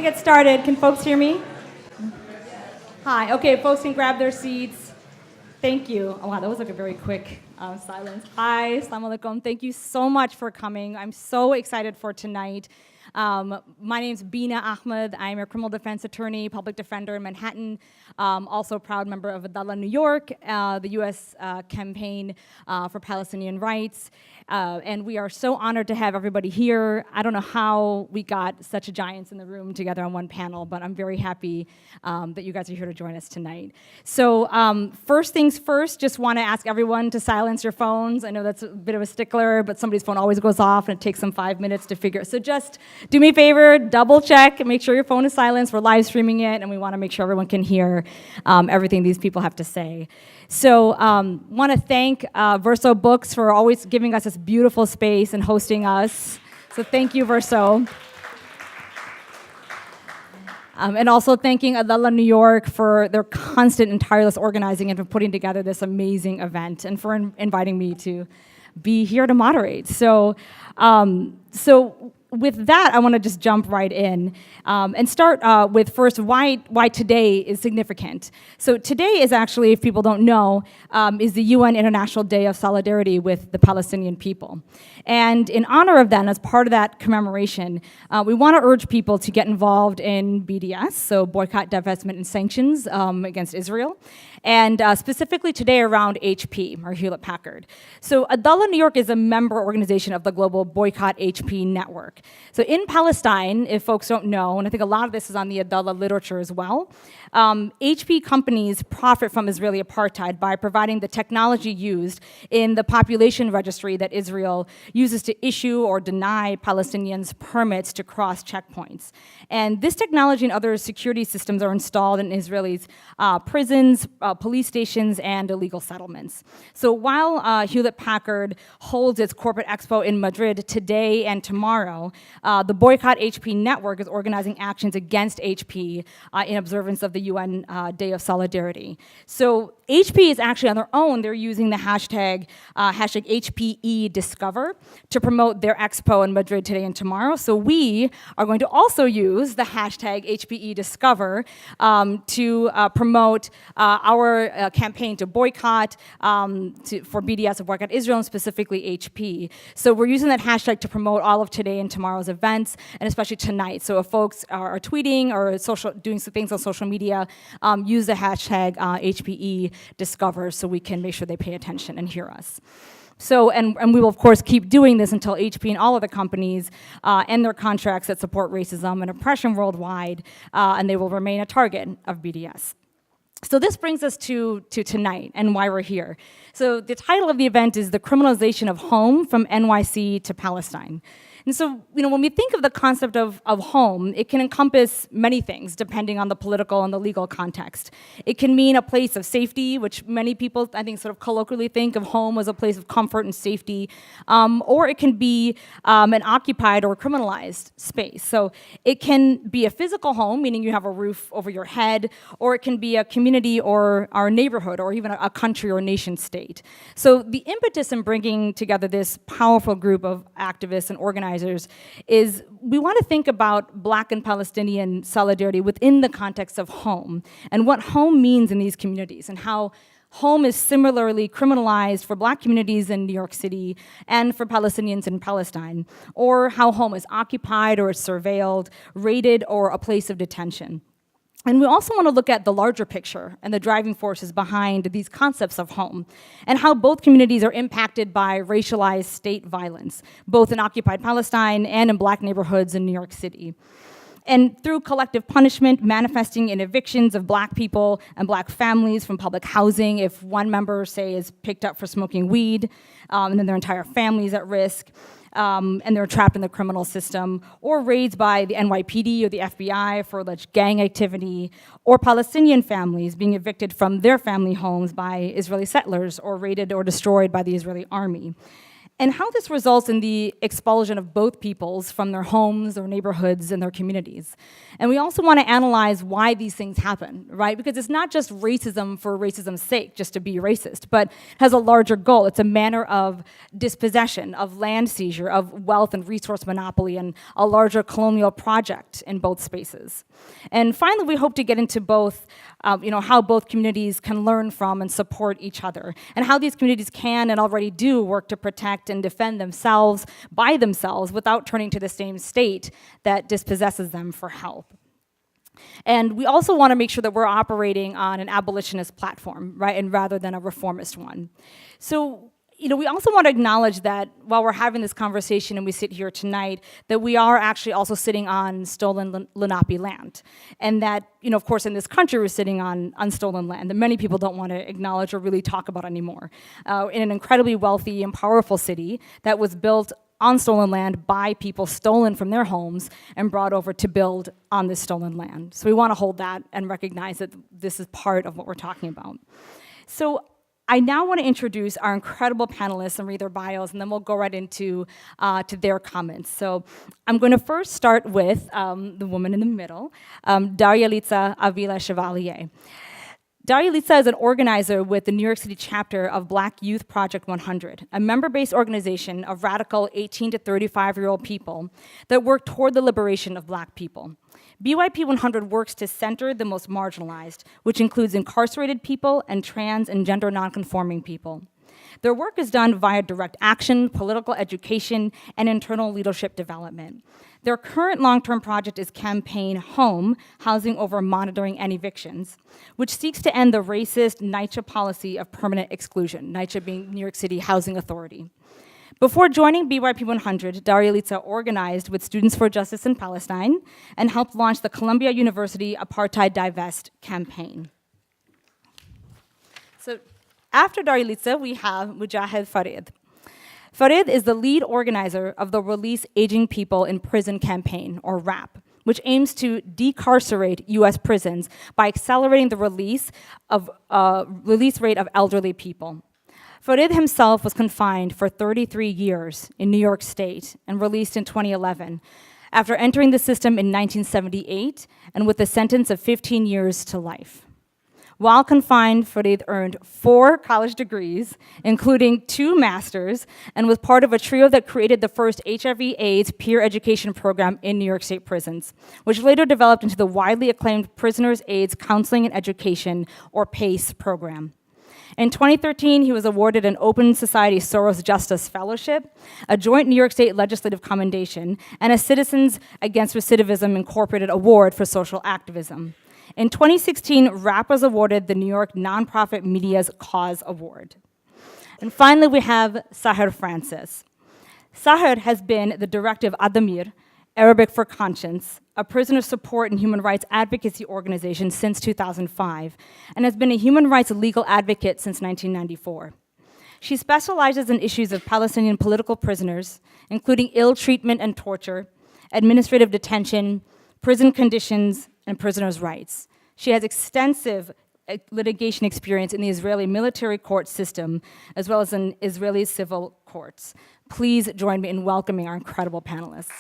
gonna get started. Can folks hear me? Hi. Okay, folks can grab their seats. Thank you. Oh, wow, that was like a very quick silence. Hi, assalamu alaikum. Thank you so much for coming. I'm so excited for tonight. My name's Bina Ahmed. I'm a criminal defense attorney, public defender in Manhattan, also a proud member of Adalah-NY, the U.S. campaign for Palestinian rights. And we are so honored to have everybody here. I don't know how we got such giants in the room together on one panel, but I'm very happy that you guys are here to join us tonight. So first things first, just want to ask everyone to silence your phones. I know that's a bit of a stickler, but somebody's phone always goes off and it takes them 5 minutes to figure it. So just do me a favor, double check, and make sure your phone is silenced. We're live streaming it, and we want to make sure everyone can hear everything these people have to say. So want to thank Verso Books for always giving us this beautiful space and hosting us. So thank you, Verso. And also thanking Adalah-NY for their constant and tireless organizing and for putting together this amazing event and for inviting me to be here to moderate. So with that, I want to just jump right in and start with first why today is significant. So today is actually, if people don't know, is the UN International Day of Solidarity with the Palestinian people. And in honor of that, and as part of that commemoration, we want to urge people to get involved in BDS, so boycott, divestment, and sanctions against Israel, and specifically today around HP, or Hewlett-Packard. So Adalah-NY is a member organization of the global Boycott HP network. So in Palestine, if folks don't know, and I think a lot of this is on the Adalah literature as well, HP companies profit from Israeli apartheid by providing the technology used in the population registry that Israel uses to issue or deny Palestinians permits to cross checkpoints. And this technology and other security systems are installed in Israelis' prisons, police stations, and illegal settlements. So while Hewlett-Packard holds its corporate expo in Madrid today and tomorrow, the Boycott HP network is organizing actions against HP in observance of the UN Day of Solidarity. So HP is actually on their own, they're using the hashtag HPE Discover to promote their expo in Madrid today and tomorrow. So we are going to also use the hashtag HPE Discover to promote our campaign to boycott, for BDS to boycott Israel, and specifically HP. So we're using that hashtag to promote all of today and tomorrow's events, and especially tonight. So if folks are tweeting or doing some things on social media, use the hashtag HPE Discover so we can make sure they pay attention and hear us. So, and we will of course keep doing this until HP and all of the companies end their contracts that support racism and oppression worldwide, and they will remain a target of BDS. So this brings us to tonight and why we're here. So the title of the event is The Criminalization of Home from NYC to Palestine. And so, when we think of the concept of home, it can encompass many things depending on the political and the legal context. It can mean a place of safety, which many people, I think, sort of colloquially think of home as a place of comfort and safety, or it can be an occupied or criminalized space. So it can be a physical home, meaning you have a roof over your head, or it can be a community or our neighborhood, or even a country or nation state. So the impetus in bringing together this powerful group of activists and organizers is we want to think about Black and Palestinian solidarity within the context of home and what home means in these communities and how home is similarly criminalized for Black communities in New York City and for Palestinians in Palestine, or how home is occupied or surveilled, raided, or a place of detention. And we also want to look at the larger picture and the driving forces behind these concepts of home and how both communities are impacted by racialized state violence, both in occupied Palestine and in Black neighborhoods in New York City. And through collective punishment manifesting in evictions of Black people and Black families from public housing, if one member, say, is picked up for smoking weed, and then their entire family is at risk, and they're trapped in the criminal system, or raids by the NYPD or the FBI for alleged gang activity, or Palestinian families being evicted from their family homes by Israeli settlers or raided or destroyed by the Israeli army. and how this results in the expulsion of both peoples from their homes, their neighborhoods, and their communities. And we also want to analyze why these things happen, right? Because it's not just racism for racism's sake, just to be racist, but it has a larger goal. It's a manner of dispossession, of land seizure, of wealth and resource monopoly, and a larger colonial project in both spaces. And finally, we hope to get into both, how both communities can learn from and support each other, and how these communities can and already do work to protect and defend themselves by themselves without turning to the same state that dispossesses them for help. And we also want to make sure that we're operating on an abolitionist platform, right, and rather than a reformist one. So, we also want to acknowledge that while we're having this conversation and we sit here tonight, that we are actually also sitting on stolen Lenape land. And that, of course, in this country, we're sitting on stolen land that many people don't want to acknowledge or really talk about anymore. In an incredibly wealthy and powerful city that was built on stolen land by people stolen from their homes and brought over to build on this stolen land. So we want to hold that and recognize that this is part of what we're talking about. So I now want to introduce our incredible panelists and read their bios, and then we'll go right into to their comments. So I'm going to first start with the woman in the middle, DARIALIZA AVILA-CHEVALIER. DARIALIZA is an organizer with the New York City chapter of Black Youth Project 100, a member-based organization of radical 18 to 35-year-old people that work toward the liberation of Black people. BYP 100 works to center the most marginalized, which includes incarcerated people and trans and gender nonconforming people. Their work is done via direct action, political education, and internal leadership development. Their current long-term project is Campaign H.O.M.E, Housing Over Monitoring and Evictions, which seeks to end the racist NYCHA policy of permanent exclusion, NYCHA being New York City Housing Authority. Before joining BYP 100, DARIALIZA organized with Students for Justice in Palestine and helped launch the Columbia University Apartheid Divest campaign. So after DARIALIZA, we have Mujahid Farid. Farid is the lead organizer of the Release Aging People in Prison campaign, or RAPP, which aims to decarcerate US prisons by accelerating the release rate of elderly people. Farid himself was confined for 33 years in New York State and released in 2011 after entering the system in 1978 and with a sentence of 15 years to life. While confined, Farid earned 4 college degrees, including 2 masters, and was part of a trio that created the first HIV/AIDS peer education program in New York State prisons, which later developed into the widely acclaimed Prisoners' AIDS Counseling and Education, or PACE program. In 2013, he was awarded an Open Society Soros Justice Fellowship, a joint New York State Legislative Commendation, and a Citizens Against Recidivism Incorporated Award for Social Activism. In 2016, RAPP was awarded the New York Nonprofit Media's Cause Award. And finally, we have Sahar Francis. Sahar has been the director of Addameer, Arabic for Conscience, a prisoner support and human rights advocacy organization since 2005, and has been a human rights legal advocate since 1994. She specializes in issues of Palestinian political prisoners, including ill treatment and torture, administrative detention, prison conditions, and prisoners' rights. She has extensive litigation experience in the Israeli military court system, as well as in Israeli civil courts. Please join me in welcoming our incredible panelists.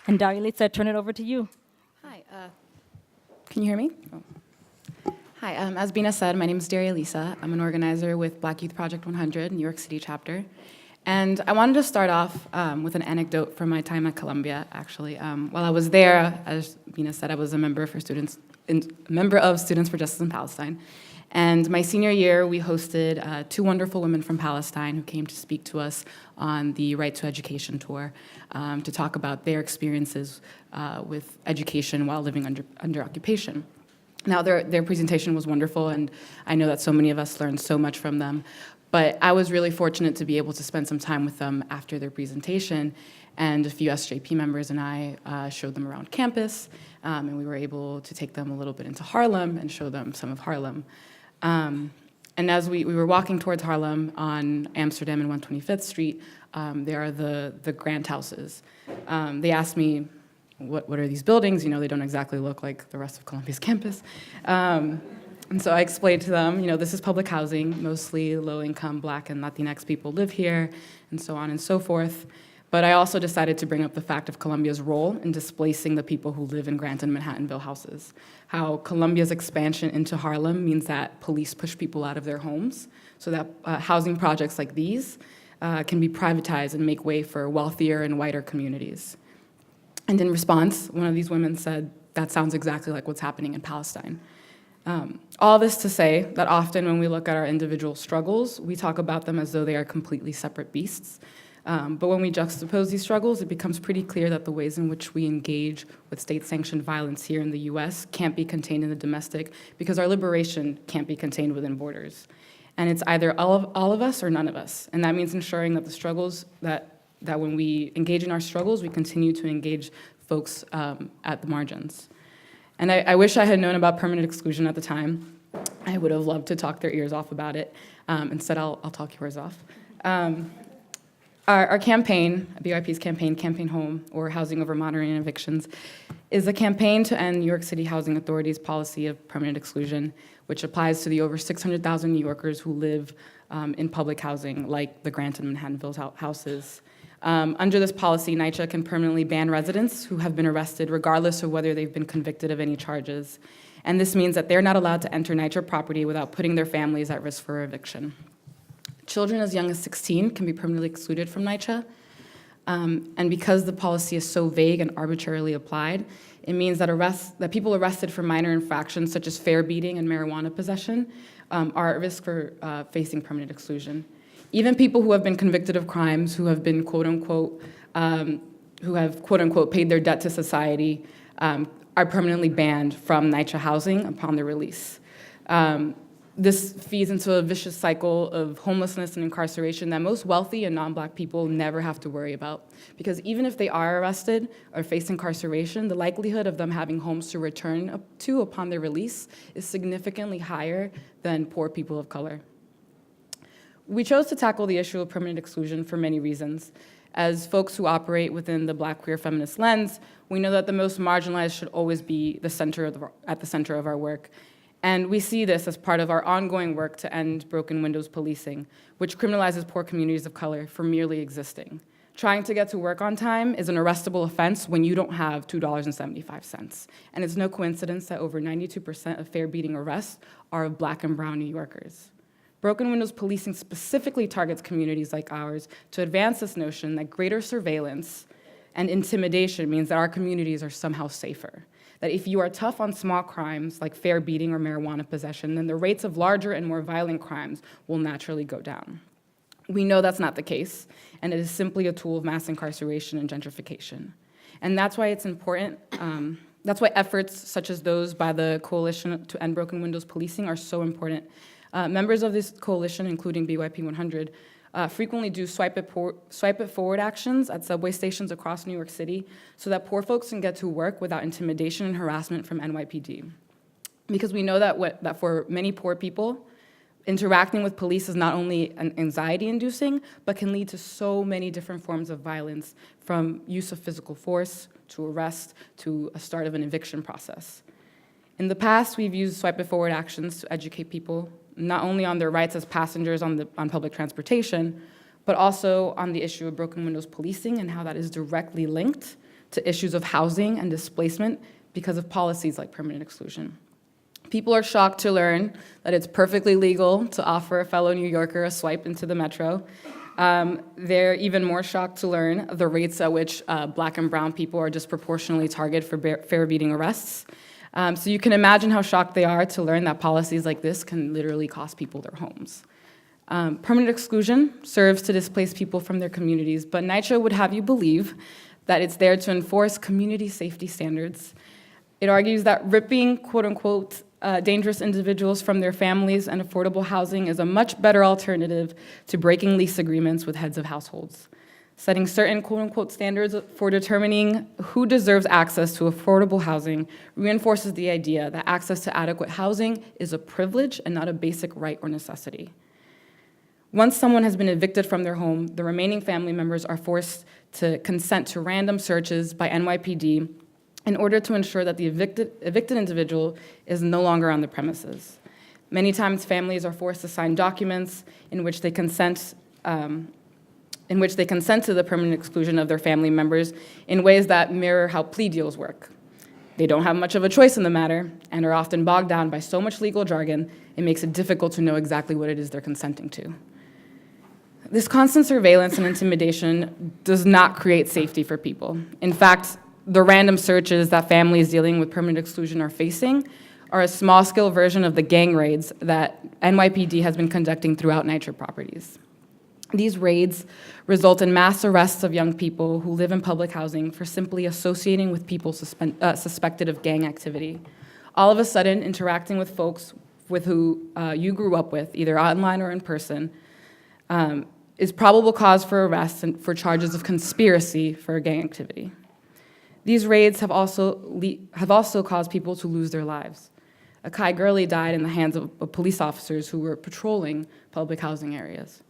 And DARIALIZA, I turn it over to you. Hi, can you hear me? Oh. Hi, as Bina said, my name is DARIALIZA. I'm an organizer with Black Youth Project 100, New York City chapter. And I wanted to start off with an anecdote from my time at Columbia, actually. While I was there, as Bina said, I was a member of Students for Justice in Palestine. And my senior year, we hosted 2 wonderful women from Palestine who came to speak to us on the Right to Education tour to talk about their experiences with education while living under occupation. Now, their presentation was wonderful, and I know that so many of us learned so much from them. But I was really fortunate to be able to spend some time with them after their presentation, and a few SJP members and I showed them around campus, and we were able to take them a little bit into Harlem and show them some of Harlem. And as we were walking towards Harlem on Amsterdam and 125th Street, there are the Grant houses. They asked me, what are these buildings? They don't exactly look like the rest of Columbia's campus. And so I explained to them, this is public housing, mostly low-income Black and Latinx people live here, and so on and so forth. But I also decided to bring up the fact of Columbia's role in displacing the people who live in Grant and Manhattanville houses. How Columbia's expansion into Harlem means that police push people out of their homes, so that housing projects like these can be privatized and make way for wealthier and whiter communities. And in response, one of these women said, that sounds exactly like what's happening in Palestine. All this to say that often when we look at our individual struggles, we talk about them as though they are completely separate beasts. But when we juxtapose these struggles, it becomes pretty clear that the ways in which we engage with state-sanctioned violence here in the US can't be contained in the domestic because our liberation can't be contained within borders. And it's either all of us or none of us. And that means ensuring that the struggles, that when we engage in our struggles, we continue to engage folks at the margins. And I wish I had known about permanent exclusion at the time. I would have loved to talk their ears off about it. Instead, I'll talk yours off. Our campaign, BYP's campaign, Campaign H.O.M.E, or Housing Over Monitoring and Evictions, is a campaign to end New York City Housing Authority's policy of permanent exclusion, which applies to the over 600,000 New Yorkers who live in public housing, like the Grant and Manhattanville houses. Under this policy, NYCHA can permanently ban residents who have been arrested regardless of whether they've been convicted of any charges. And this means that they're not allowed to enter NYCHA property without putting their families at risk for eviction. Children as young as 16 can be permanently excluded from NYCHA. And because the policy is so vague and arbitrarily applied, it means that people arrested for minor infractions such as fare beating and marijuana possession are at risk for facing permanent exclusion. Even people who have been convicted of crimes, who have been quote unquote paid their debt to society, are permanently banned from NYCHA housing upon their release. This feeds into a vicious cycle of homelessness and incarceration that most wealthy and non-Black people never have to worry about. Because even if they are arrested or face incarceration, the likelihood of them having homes to return to upon their release is significantly higher than poor people of color. We chose to tackle the issue of permanent exclusion for many reasons. As folks who operate within the Black queer feminist lens, we know that the most marginalized should always be at the center of our work. And we see this as part of our ongoing work to end broken windows policing, which criminalizes poor communities of color for merely existing. Trying to get to work on time is an arrestable offense when you don't have $2.75. And it's no coincidence that over 92% of fare-beating arrests are of Black and brown New Yorkers. Broken windows policing specifically targets communities like ours to advance this notion that greater surveillance and intimidation means that our communities are somehow safer. That if you are tough on small crimes like fare beating or marijuana possession, then the rates of larger and more violent crimes will naturally go down. We know that's not the case, and it is simply a tool of mass incarceration and gentrification. And that's why it's important, that's why efforts such as those by the Coalition to End Broken Windows Policing are so important. Members of this coalition, including BYP 100, frequently do swipe it forward actions at subway stations across New York City so that poor folks can get to work without intimidation and harassment from NYPD. Because we know that for many poor people, interacting with police is not only anxiety-inducing, but can lead to so many different forms of violence, from use of physical force to arrest to a start of an eviction process. In the past, we've used swipe it forward actions to educate people not only on their rights as passengers on public transportation, but also on the issue of broken windows policing and how that is directly linked to issues of housing and displacement because of policies like permanent exclusion. People are shocked to learn that it's perfectly legal to offer a fellow New Yorker a swipe into the metro. They're even more shocked to learn the rates at which Black and brown people are disproportionately targeted for fare-beating arrests. So you can imagine how shocked they are to learn that policies like this can literally cost people their homes. Permanent exclusion serves to displace people from their communities, but NYCHA would have you believe that it's there to enforce community safety standards. It argues that ripping, quote unquote, dangerous individuals from their families and affordable housing is a much better alternative to breaking lease agreements with heads of households. Setting certain quote-unquote standards for determining who deserves access to affordable housing reinforces the idea that access to adequate housing is a privilege and not a basic right or necessity. Once someone has been evicted from their home, the remaining family members are forced to consent to random searches by NYPD in order to ensure that the evicted individual is no longer on the premises. Many times, families are forced to sign documents in which they consent to the permanent exclusion of their family members in ways that mirror how plea deals work. They don't have much of a choice in the matter and are often bogged down by so much legal jargon, it makes it difficult to know exactly what it is they're consenting to. This constant surveillance and intimidation does not create safety for people. In fact, the random searches that families dealing with permanent exclusion are facing are a small-scale version of the gang raids that NYPD has been conducting throughout NYCHA properties. These raids result in mass arrests of young people who live in public housing for simply associating with people suspected of gang activity. All of a sudden, interacting with folks with who you grew up with, either online or in person, is probable cause for arrest and for charges of conspiracy for gang activity. These raids have also caused people to lose their lives. Akai Gurley died in the hands of police officers who were patrolling public housing areas.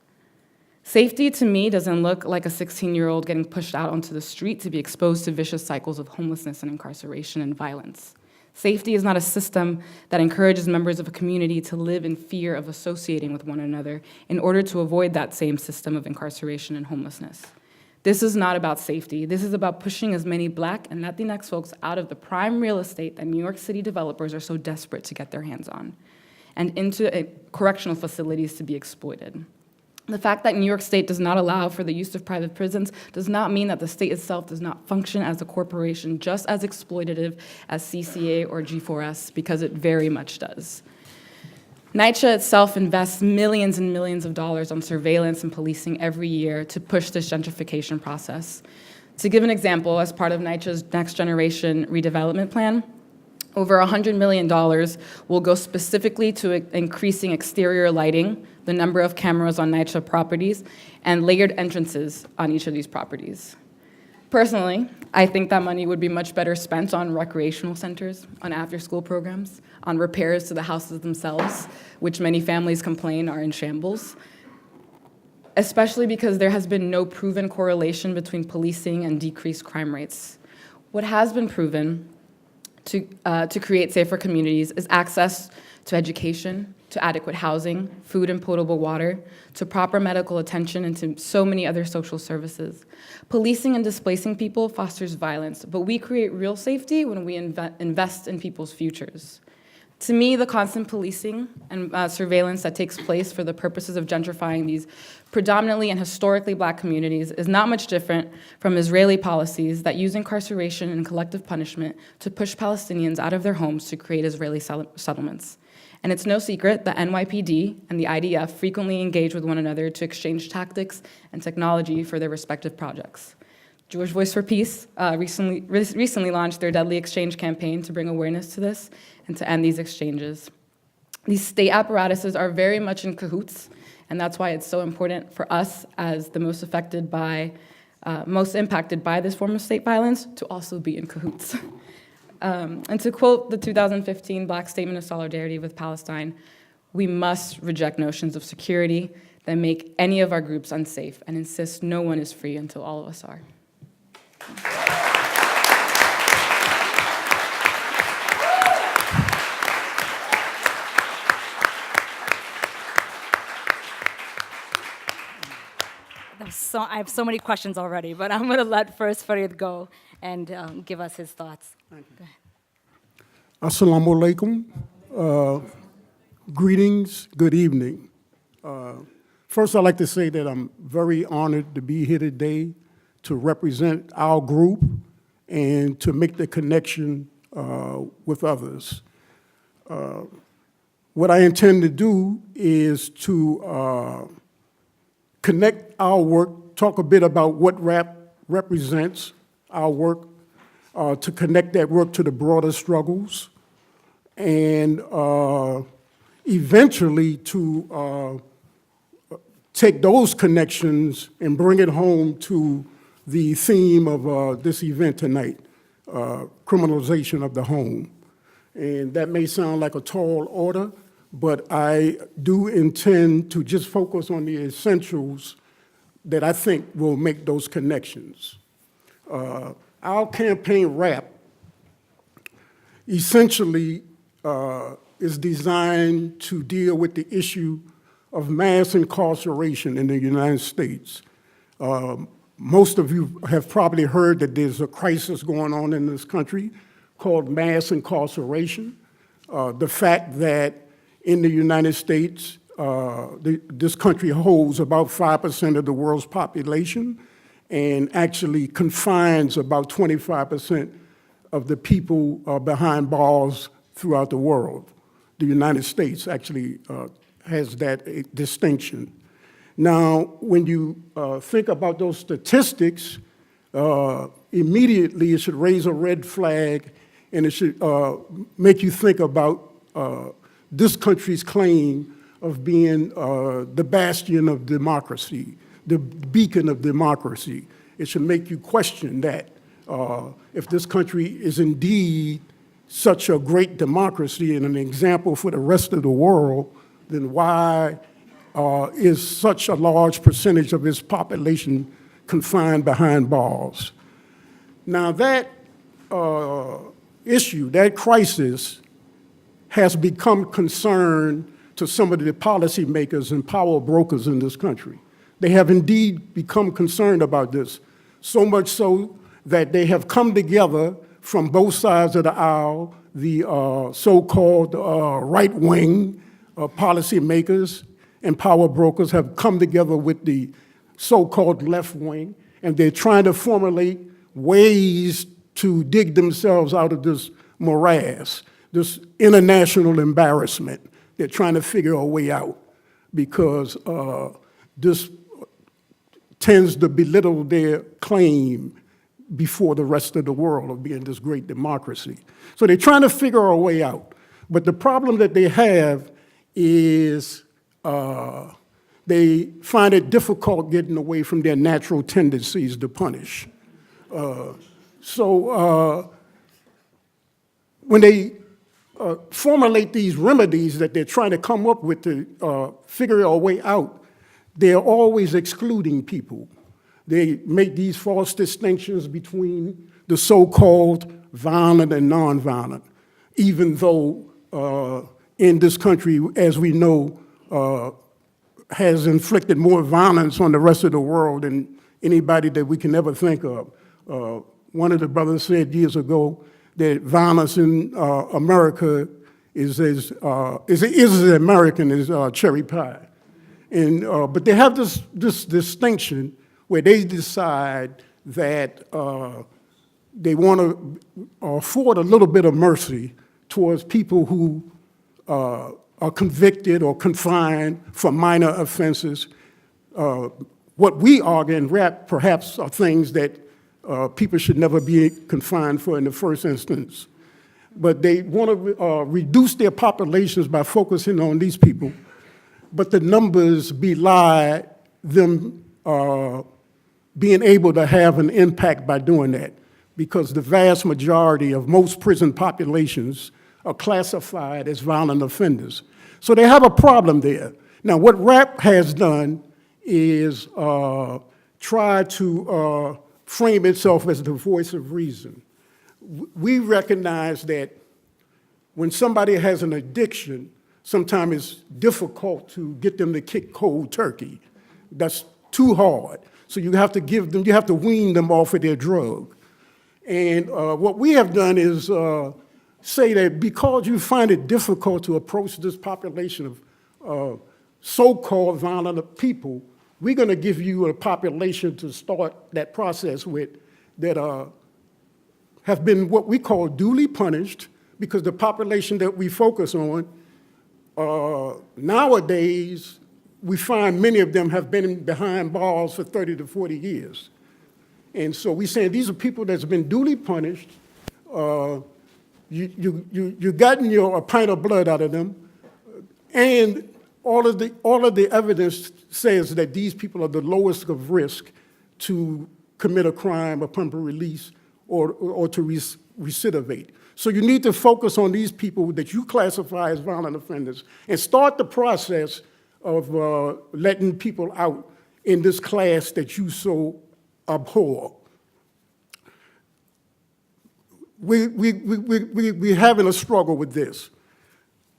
Safety, to me, doesn't look like a 16-year-old getting pushed out onto the street to be exposed to vicious cycles of homelessness and incarceration and violence. Safety is not a system that encourages members of a community to live in fear of associating with one another in order to avoid that same system of incarceration and homelessness. This is not about safety. This is about pushing as many Black and Latinx folks out of the prime real estate that New York City developers are so desperate to get their hands on and into correctional facilities to be exploited. The fact that New York State does not allow for the use of private prisons does not mean that the state itself does not function as a corporation just as exploitative as CCA or G4S, because it very much does. NYCHA itself invests millions and millions of dollars on surveillance and policing every year to push this gentrification process. To give an example, as part of NYCHA's Next Generation redevelopment plan, over $100 million will go specifically to increasing exterior lighting, the number of cameras on NYCHA properties, and layered entrances on each of these properties. Personally, I think that money would be much better spent on recreational centers, on after-school programs, on repairs to the houses themselves, which many families complain are in shambles, especially because there has been no proven correlation between policing and decreased crime rates. What has been proven to create safer communities is access to education, to adequate housing, food and potable water, to proper medical attention, and to so many other social services. Policing and displacing people fosters violence, but we create real safety when we invest in people's futures. To me, the constant policing and surveillance that takes place for the purposes of gentrifying these predominantly and historically Black communities is not much different from Israeli policies that use incarceration and collective punishment to push Palestinians out of their homes to create Israeli settlements. And it's no secret that NYPD and the IDF frequently engage with one another to exchange tactics and technology for their respective projects. Jewish Voice for Peace recently launched their Deadly Exchange campaign to bring awareness to this and to end these exchanges. These state apparatuses are very much in cahoots, and that's why it's so important for us as the most impacted by this form of state violence to also be in cahoots. And to quote the 2015 Black Statement of Solidarity with Palestine, we must reject notions of security that make any of our groups unsafe and insist no one is free until all of us are. I have so many questions already, but I'm going to let first Farid go and give us his thoughts. Thank you. Assalamu alaikum. Greetings, good evening. First, I'd like to say that I'm very honored to be here today to represent our group and to make the connection with others. What I intend to do is to connect our work, talk a bit about what RAPP represents, our work, to connect that work to the broader struggles, and eventually to take those connections and bring it home to the theme of this event tonight, criminalization of the home. And that may sound like a tall order, but I do intend to just focus on the essentials that I think will make those connections. Our campaign RAPP essentially is designed to deal with the issue of mass incarceration in the United States. Most of you have probably heard that there's a crisis going on in this country called mass incarceration. The fact that in the United States, this country holds about 5% of the world's population and actually confines about 25% of the people behind bars throughout the world. The United States actually has that distinction. Now, when you think about those statistics, immediately it should raise a red flag and it should make you think about this country's claim of being the bastion of democracy, the beacon of democracy. It should make you question that. If this country is indeed such a great democracy and an example for the rest of the world, then why is such a large percentage of its population confined behind bars? Now that issue, that crisis, has become concern to some of the policymakers and power brokers in this country. They have indeed become concerned about this, so much so that they have come together from both sides of the aisle, the so-called right-wing policymakers and power brokers have come together with the so-called left wing, and they're trying to formulate ways to dig themselves out of this morass, this international embarrassment. They're trying to figure a way out because this tends to belittle their claim before the rest of the world of being this great democracy. So they're trying to figure a way out. But the problem that they have is they find it difficult getting away from their natural tendencies to punish. When they formulate these remedies that they're trying to come up with to figure a way out, they're always excluding people. They make these false distinctions between the so-called violent and nonviolent, even though in this country, as we know, has inflicted more violence on the rest of the world than anybody that we can ever think of. One of the brothers said years ago that violence in America is as American as cherry pie. But they have this distinction where they decide that they want to afford a little bit of mercy towards people who are convicted or confined for minor offenses. What we argue in RAPP perhaps are things that people should never be confined for in the first instance. But they want to reduce their populations by focusing on these people, but the numbers belie them being able to have an impact by doing that, because the vast majority of most prison populations are classified as violent offenders. So they have a problem there. Now, what RAPP has done is try to frame itself as the voice of reason. We recognize that when somebody has an addiction, sometimes it's difficult to get them to kick cold turkey. That's too hard. So you have to give them, you have to wean them off of their drug. And what we have done is say that because you find it difficult to approach this population of so-called violent people, we're going to give you a population to start that process with that have been what we call duly punished, because the population that we focus on nowadays, we find many of them have been behind bars for 30 to 40 years. And so we're saying these are people that's been duly punished. You've gotten a pint of blood out of them, and all of the evidence says that these people are the lowest of risk to commit a crime upon release or to recidivate. So you need to focus on these people that you classify as violent offenders and start the process of letting people out in this class that you so abhor. we're having a struggle with this.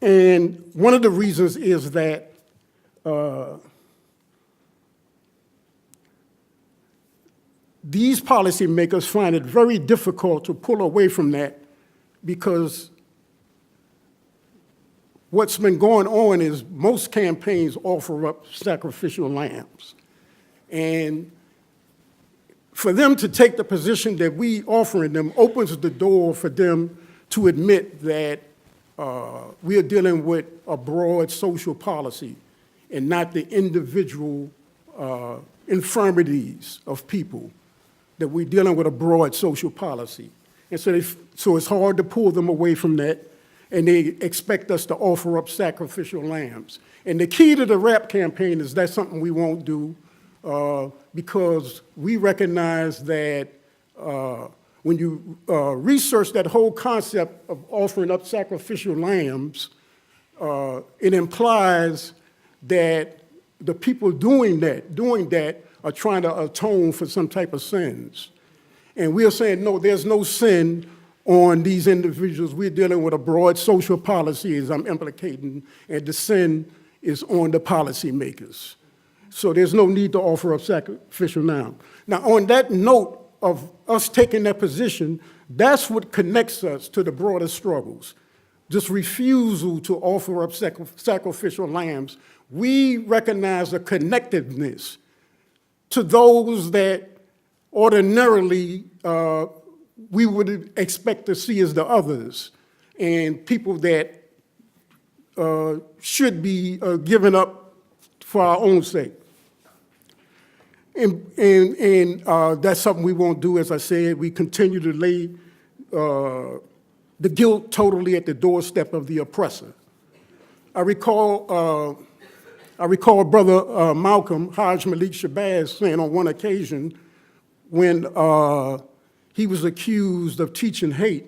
And one of the reasons is that these policymakers find it very difficult to pull away from that, because what's been going on is most campaigns offer up sacrificial lambs. And for them to take the position that we offering them opens the door for them to admit that we are dealing with a broad social policy and not the individual infirmities of people, that we're dealing with a broad social policy. And so it's hard to pull them away from that, and they expect us to offer up sacrificial lambs. And the key to the RAPP campaign is that's something we won't do, because we recognize that when you research that whole concept of offering up sacrificial lambs, it implies that the people doing that are trying to atone for some type of sins. And we are saying, no, there's no sin on these individuals. We're dealing with a broad social policy, as I'm implicating, and the sin is on the policymakers. So there's no need to offer up sacrificial lamb. Now, on that note of us taking that position, that's what connects us to the broader struggles. This refusal to offer up sacrificial lambs. We recognize a connectiveness to those that ordinarily we would expect to see as the others, and people that should be given up for our own sake. And that's something we won't do. As I said, we continue to lay the guilt totally at the doorstep of the oppressor. I recall Brother Malcolm Haj Malik Shabazz saying on one occasion, when he was accused of teaching hate,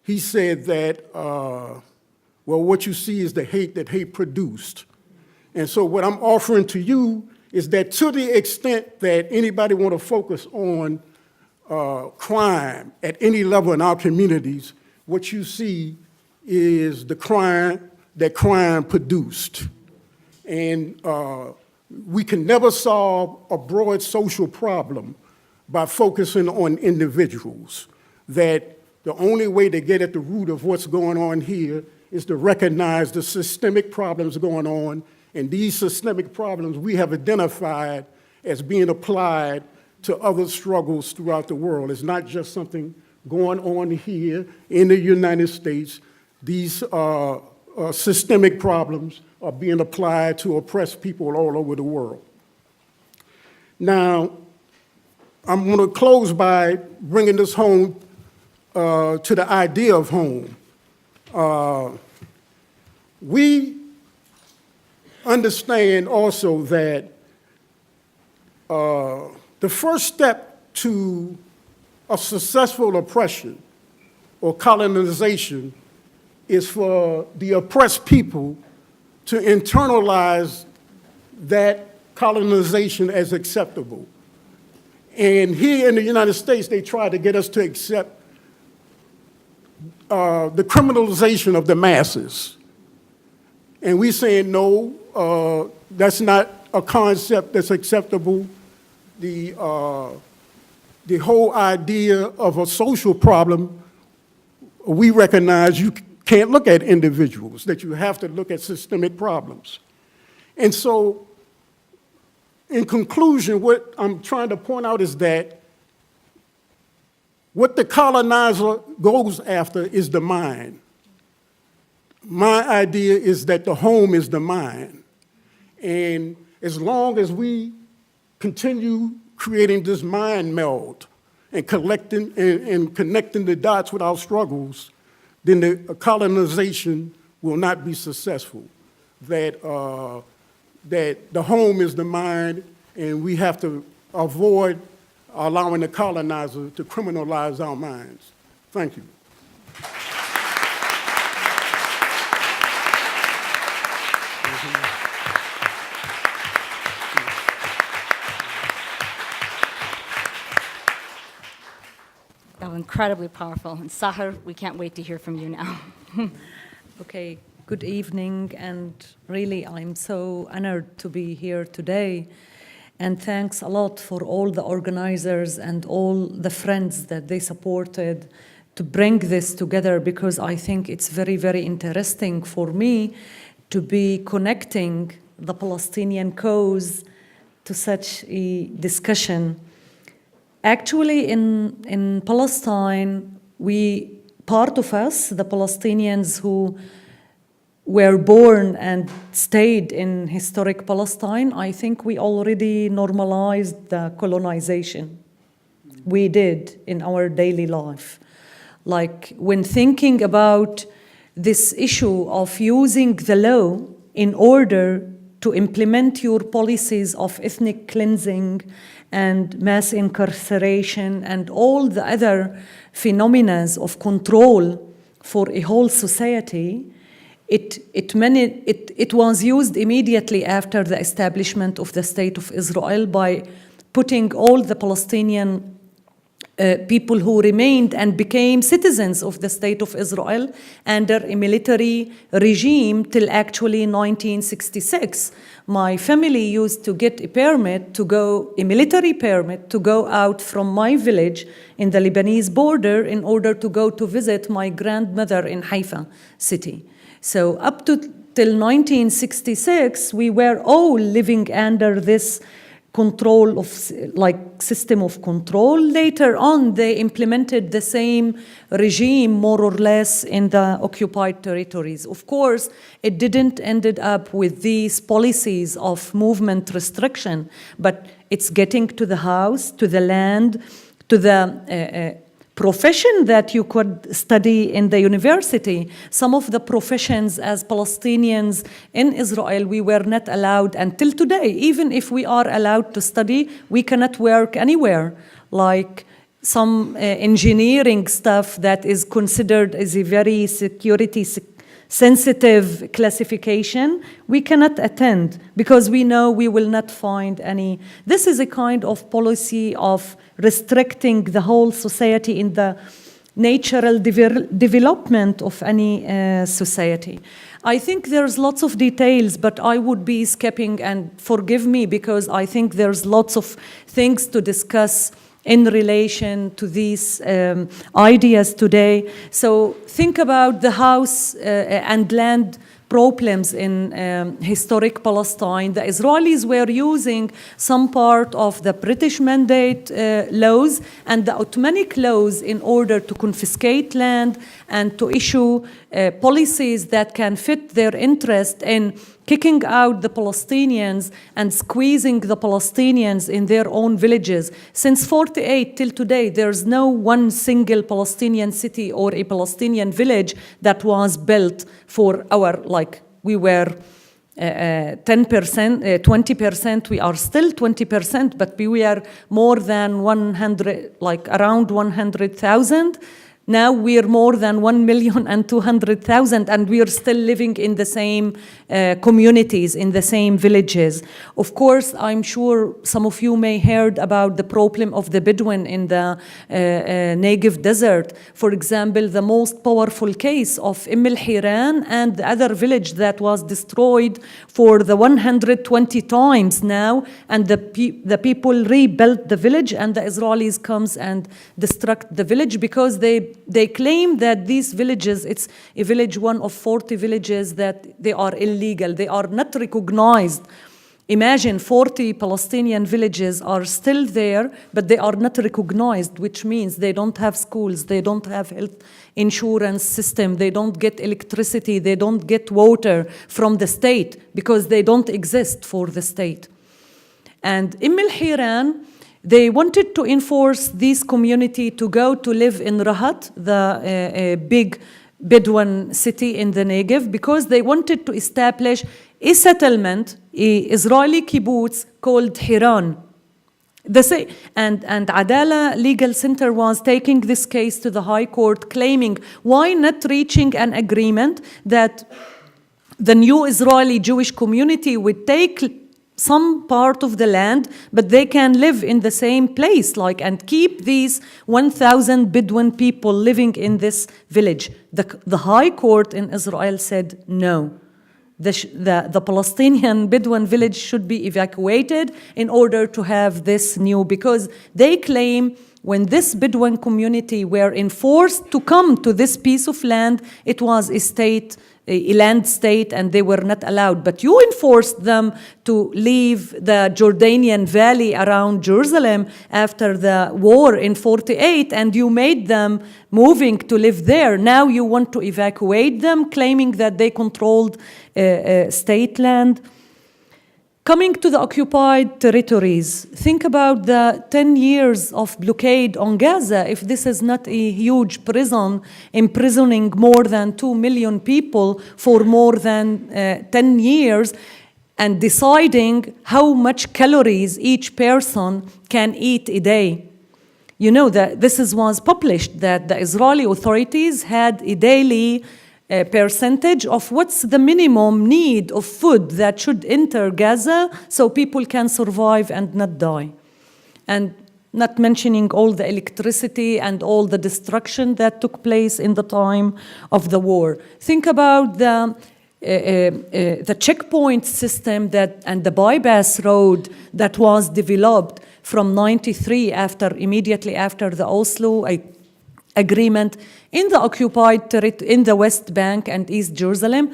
he said that, well, what you see is the hate that hate produced. And so what I'm offering to you is that, to the extent that anybody want to focus on crime at any level in our communities, what you see is the crime that crime produced. And we can never solve a broad social problem by focusing on individuals. That the only way to get at the root of what's going on here is to recognize the systemic problems going on, and these systemic problems we have identified as being applied to other struggles throughout the world. It's not just something going on here in the United States. These systemic problems are being applied to oppressed people all over the world. Now, I'm going to close by bringing this home to the idea of home. We understand also that the first step to a successful oppression or colonization is for the oppressed people to internalize that colonization as acceptable. And here in the United States, they try to get us to accept the criminalization of the masses. And we're saying, no, that's not a concept that's acceptable. The whole idea of a social problem, we recognize you can't look at individuals, that you have to look at systemic problems. And so, in conclusion, what I'm trying to point out is that what the colonizer goes after is the mind. My idea is that the home is the mind. And as long as we continue creating this mind meld and collecting and connecting the dots with our struggles, then the colonization will not be successful. That the home is the mind, and we have to avoid allowing the colonizer to criminalize our minds. Thank you. That was incredibly powerful. And Sahar, we can't wait to hear from you now. Okay, good evening, and really I'm so honored to be here today. And thanks a lot for all the organizers and all the friends that they supported to bring this together, because I think it's very, very interesting for me to be connecting the Palestinian cause to such a discussion. Actually, in Palestine, part of us, the Palestinians who were born and stayed in historic Palestine, I think we already normalized the colonization. We did in our daily life. Like when thinking about this issue of using the law in order to implement your policies of ethnic cleansing and mass incarceration and all the other phenomena of control for a whole society, it was used immediately after the establishment of the State of Israel by putting all the Palestinian people who remained and became citizens of the State of Israel under a military regime till actually 1966. My family used to get a military permit to go out from my village in the Lebanese border in order to go to visit my grandmother in Haifa city. So up till 1966, we were all living under this control of system of control. Later on, they implemented the same regime more or less in the occupied territories. Of course, it didn't ended up with these policies of movement restriction, but it's getting to the house, to the land, to the profession that you could study in the university. Some of the professions as Palestinians in Israel, we were not allowed until today. Even if we are allowed to study, we cannot work anywhere. Like some engineering stuff that is considered as a very security sensitive classification, we cannot attend because we know we will not find any. This is a kind of policy of restricting the whole society in the natural development of any society. I think there's lots of details, but I would be skipping, and forgive me because I think there's lots of things to discuss in relation to these ideas today. So think about the house and land problems in historic Palestine. The Israelis were using some part of the British Mandate laws and the Ottomanic laws in order to confiscate land and to issue policies that can fit their interest in kicking out the Palestinians and squeezing the Palestinians in their own villages. Since 48 till today, there's no one single Palestinian city or a Palestinian village that was built for we were 10%, 20%, we are still 20%, but we are more than 100, around 100,000. Now we are more than 1,200,000, and we are still living in the same communities, in the same villages. Of course, I'm sure some of you may heard about the problem of the Bedouin in the Negev desert. For example, the most powerful case of Hiran and the other village that was destroyed for the 120 times now, and the people rebuilt the village, and the Israelis comes and destruct the village because they claim that these villages, it's a village, one of 40 villages, that they are illegal. They are not recognized. Imagine 40 Palestinian villages are still there, but they are not recognized, which means they don't have schools, they don't have health insurance system, they don't get electricity, they don't get water from the state because they don't exist for the state. And Hiran, they wanted to enforce this community to go to live in Rahat, the big Bedouin city in the Negev, because they wanted to establish a settlement, an Israeli kibbutz called Hiran. And Adalah Legal Center was taking this case to the High Court, claiming why not reaching an agreement that the new Israeli Jewish community would take some part of the land, but they can live in the same place, like, and keep these 1,000 Bedouin people living in this village. The High Court in Israel said no. The Palestinian Bedouin village should be evacuated in order to have this new, because they claim when this Bedouin community were enforced to come to this piece of land, it was a land state, and they were not allowed. But you enforced them to leave the Jordanian Valley around Jerusalem after the war in 48, and you made them moving to live there. Now you want to evacuate them, claiming that they controlled state land. Coming to the occupied territories, think about the 10 years of blockade on Gaza. If this is not a huge prison, imprisoning more than 2 million people for more than 10 years, and deciding how much calories each person can eat a day. You know that this was published, that the Israeli authorities had a daily percentage of what's the minimum need of food that should enter Gaza so people can survive and not die. And not mentioning all the electricity and all the destruction that took place in the time of the war. Think about the checkpoint system and the bypass road that was developed from 93 immediately after the Oslo agreement in the occupied territory, in the West Bank and East Jerusalem,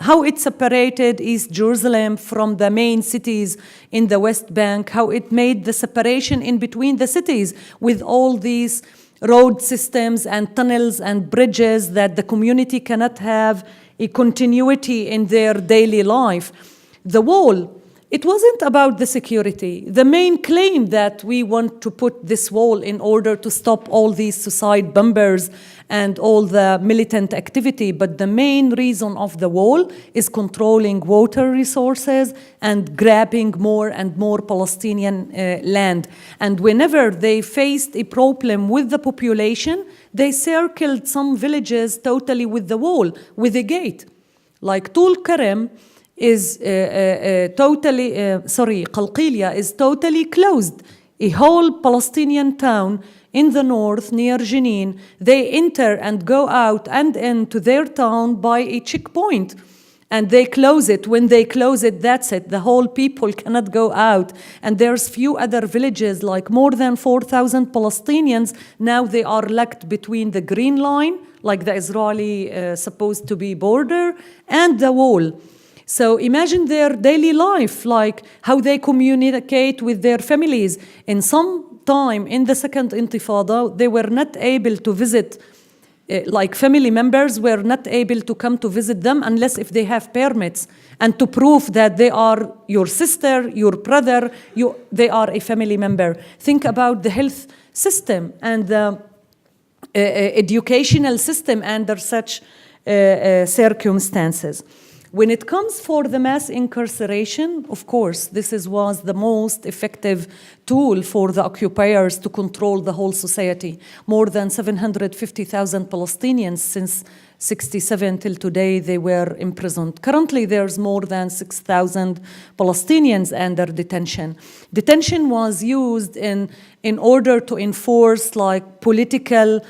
how it separated East Jerusalem from the main cities in the West Bank, how it made the separation in between the cities with all these road systems and tunnels and bridges that the community cannot have a continuity in their daily life. The wall, it wasn't about the security. The main claim that we want to put this wall in order to stop all these suicide bombers and all the militant activity, but the main reason of the wall is controlling water resources and grabbing more and more Palestinian land. And whenever they faced a problem with the population, they circled some villages totally with the wall, with a gate. Like Tul Karam is Qalqilia is totally closed. A whole Palestinian town in the north near Jenin, they enter and go out and into their town by a checkpoint. And they close it. When they close it, that's it. The whole people cannot go out. And there's few other villages, like more than 4,000 Palestinians. Now they are locked between the green line, like the Israeli supposed to be border, and the wall. So imagine their daily life, like how they communicate with their families. In some time in the second Intifada, they were not able to visit, like family members were not able to come to visit them unless if they have permits and to prove that they are your sister, your brother, they are a family member. Think about the health system and the educational system under such circumstances. When it comes for the mass incarceration, of course, this was the most effective tool for the occupiers to control the whole society. More than 750,000 Palestinians since 1967 till today, they were imprisoned. Currently, there's more than 6,000 Palestinians under detention. Detention was used in order to enforce like political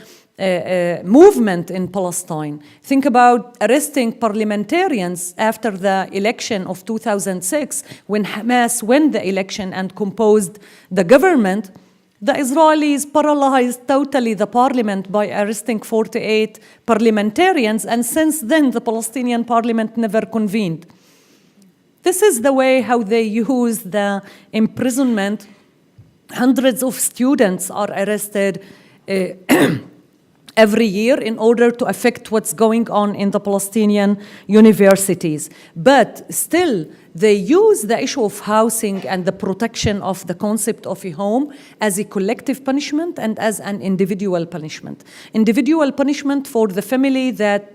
movement in Palestine. Think about arresting parliamentarians after the election of 2006, when Hamas won the election and composed the government. The Israelis paralyzed totally the parliament by arresting 48 parliamentarians, and since then the Palestinian parliament never convened. This is the way how they use the imprisonment. Hundreds of students are arrested every year in order to affect what's going on in the Palestinian universities. But still, they use the issue of housing and the protection of the concept of a home as a collective punishment and as an individual punishment. Individual punishment for the family that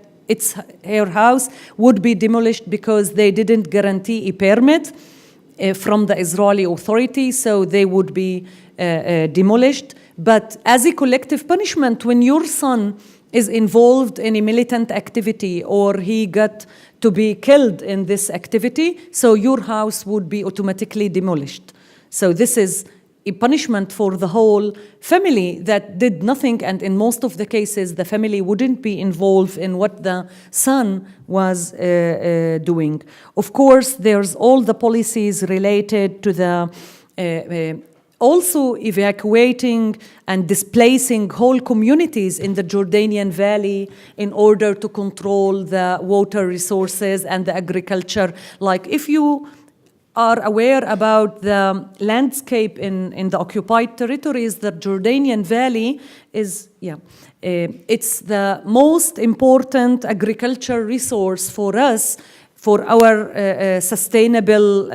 her house would be demolished because they didn't guarantee a permit from the Israeli authority, so they would be demolished. But as a collective punishment, when your son is involved in a militant activity or he got to be killed in this activity, so your house would be automatically demolished. So this is a punishment for the whole family that did nothing, and in most of the cases, the family wouldn't be involved in what the son was doing. Of course, there's all the policies related to the also evacuating and displacing whole communities in the Jordanian Valley in order to control the water resources and the agriculture. Like if you are aware about the landscape in the occupied territories, the Jordanian Valley is, it's the most important agriculture resource for us, for our sustainable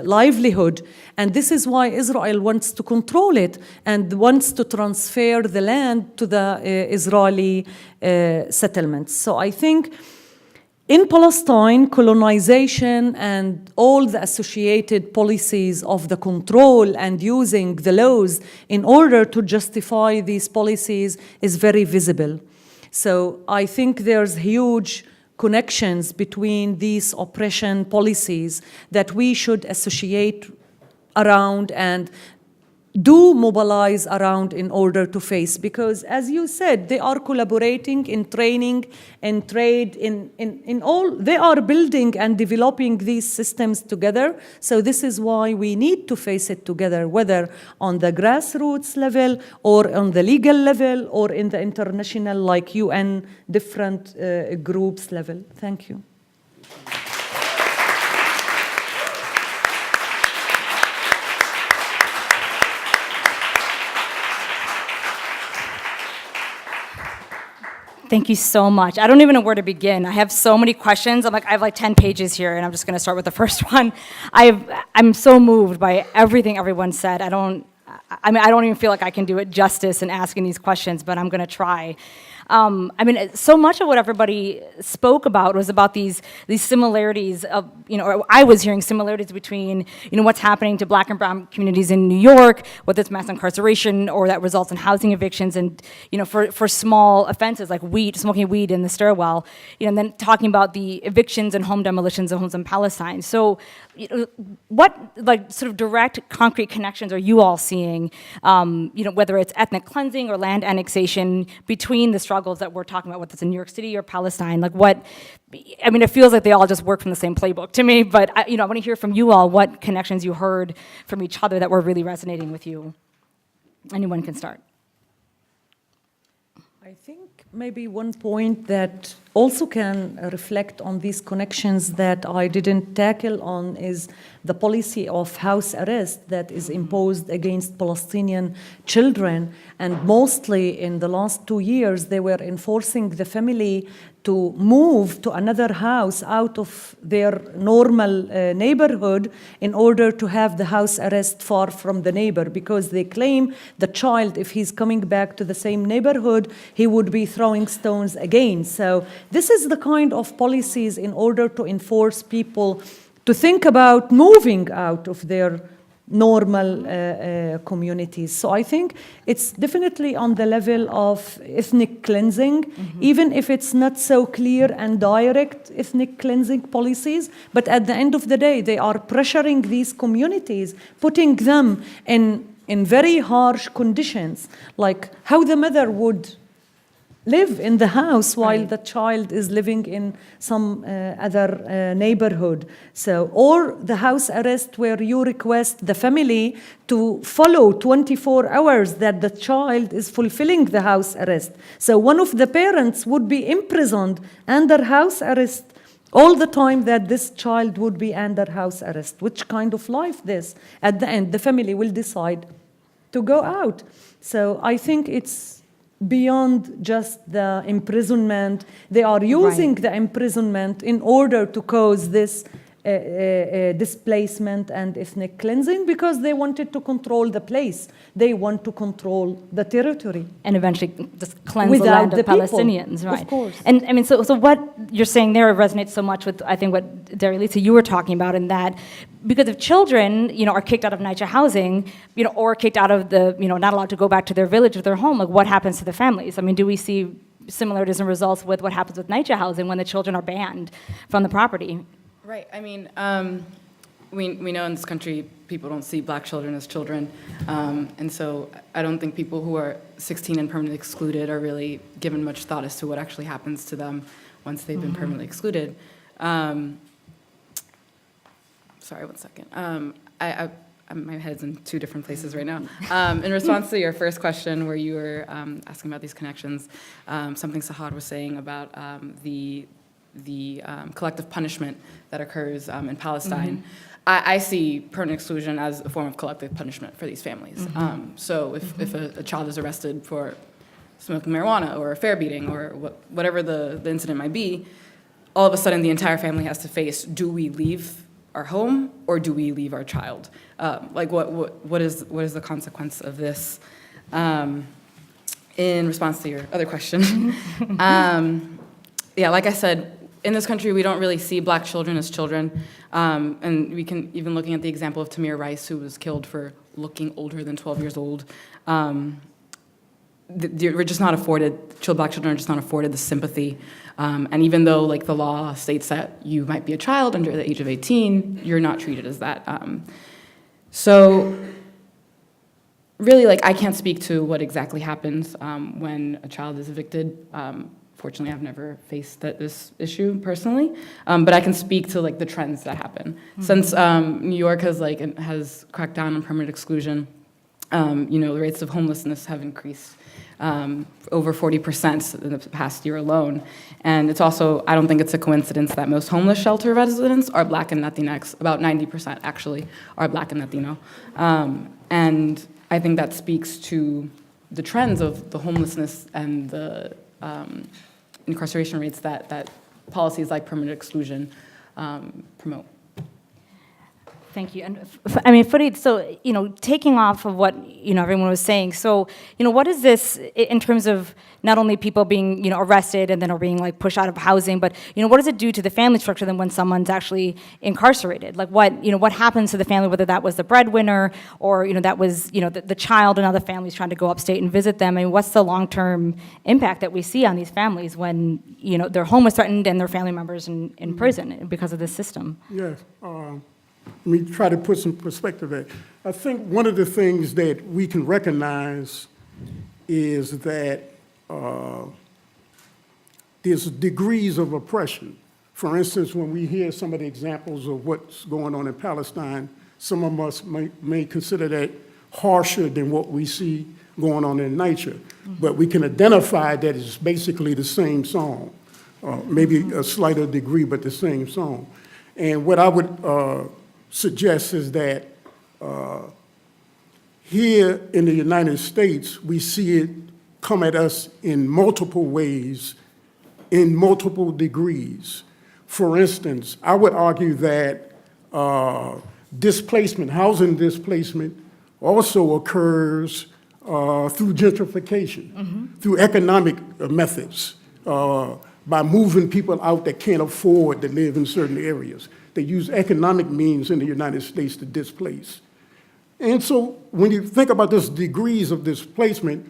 livelihood. And this is why Israel wants to control it and wants to transfer the land to the Israeli settlements. So I think in Palestine, colonization and all the associated policies of the control and using the laws in order to justify these policies is very visible. So I think there's huge connections between these oppression policies that we should associate around and do mobilize around in order to face, because as you said, they are collaborating in training and trade, in all, they are building and developing these systems together. So this is why we need to face it together, whether on the grassroots level or on the legal level or in the international, like UN, different groups level. Thank you. Thank you so much. I don't even know where to begin. I have so many questions. I have like 10 pages here, and I'm just going to start with the first one. I'm so moved by everything everyone said. I don't even feel like I can do it justice in asking these questions, but I'm going to try. So much of what everybody spoke about was about these similarities of, or I was hearing similarities between, what's happening to Black and brown communities in New York, whether it's mass incarceration or that results in housing evictions and, for small offenses like smoking weed in the stairwell, and then talking about the evictions and home demolitions of homes in Palestine. So, what sort of direct, concrete connections are you all seeing, whether it's ethnic cleansing or land annexation between the struggles that we're talking about, whether it's in New York City or Palestine? It feels like they all just work from the same playbook to me, but I want to hear from you all what connections you heard from each other that were really resonating with you. Anyone can start. I think maybe one point that also can reflect on these connections that I didn't tackle on is the policy of house arrest that is imposed against Palestinian children. And mostly in the last 2 years, they were enforcing the family to move to another house out of their normal neighborhood in order to have the house arrest far from the neighbor, because they claim the child, if he's coming back to the same neighborhood, he would be throwing stones again. So this is the kind of policies in order to enforce people to think about moving out of their normal communities. So I think it's definitely on the level of ethnic cleansing, even if it's not so clear and direct ethnic cleansing policies, but at the end of the day, they are pressuring these communities, putting them in very harsh conditions, like how the mother would live in the house while the child is living in some other neighborhood. So, or the house arrest where you request the family to follow 24 hours that the child is fulfilling the house arrest. So one of the parents would be imprisoned under house arrest all the time that this child would be under house arrest. Which kind of life this? At the end, the family will decide to go out. So I think it's beyond just the imprisonment. They are using the imprisonment in order to cause this displacement and ethnic cleansing, because they wanted to control the place. They want to control the territory. And eventually just cleanse the land of Palestinians, right? Of course. And so what you're saying there resonates so much with, I think, what DARIALIZA, you were talking about, in that because if children, are kicked out of NYCHA housing, or kicked out of the, not allowed to go back to their village or their home, what happens to the families? Do we see similarities and results with what happens with NYCHA housing when the children are banned from the property. Right. I mean, we know in this country people don't see black children as children, and so I don't think people who are 16 and permanently excluded are really given much thought as to what actually happens to them once they've been permanently excluded. Sorry, one second. My head's in two different places right now. In response to your first question, where you were asking about these connections, something Sahad was saying about the collective punishment that occurs in Palestine. I see permanent exclusion as a form of collective punishment for these families. So if a child is arrested for smoking marijuana or a fare beating or whatever the incident might be, all of a sudden the entire family has to face, do we leave our home or do we leave our child? Like what is the consequence of this? In response to your other question, yeah, like I said, in this country we don't really see black children as children, and we can even looking at the example of Tamir Rice, who was killed for looking older than 12 years old. We're just not afforded, black children are just not afforded the sympathy. And even though like the law states that you might be a child under the age of 18, you're not treated as that. So really, like, I can't speak to what exactly happens when a child is evicted. Fortunately, I've never faced this issue personally, but I can speak to like the trends that happen. Since New York has cracked down on permanent exclusion, the rates of homelessness have increased over 40% in the past year alone. And it's also, I don't think it's a coincidence that most homeless shelter residents are Black and Latinx. About 90% actually are Black and Latino. And I think that speaks to the trends of the homelessness and the incarceration rates that policies like permanent exclusion promote. Thank you. And I mean, Fareed, so, taking off of what, everyone was saying, so, what is this in terms of not only people being, arrested and then are being like pushed out of housing, but, what does it do to the family structure then when someone's actually incarcerated? Like what happens to the family, whether that was the breadwinner or, that was, the child and other families trying to go upstate and visit them? I mean, what's the long-term impact that we see on these families when, their home is threatened and their family members in prison because of this system? Yes. Let me try to put some perspective there. I think one of the things that we can recognize is that there's degrees of oppression. For instance, when we hear some of the examples of what's going on in Palestine, some of us may consider that harsher than what we see going on in NYCHA. But we can identify that it's basically the same song, maybe a slighter degree, but the same song. And what I would suggest is that here in the United States, we see it come at us in multiple ways, in multiple degrees. For instance, I would argue that displacement, housing displacement, also occurs through gentrification, through economic methods, by moving people out that can't afford to live in certain areas. They use economic means in the United States to displace. And so when you think about this degrees of displacement,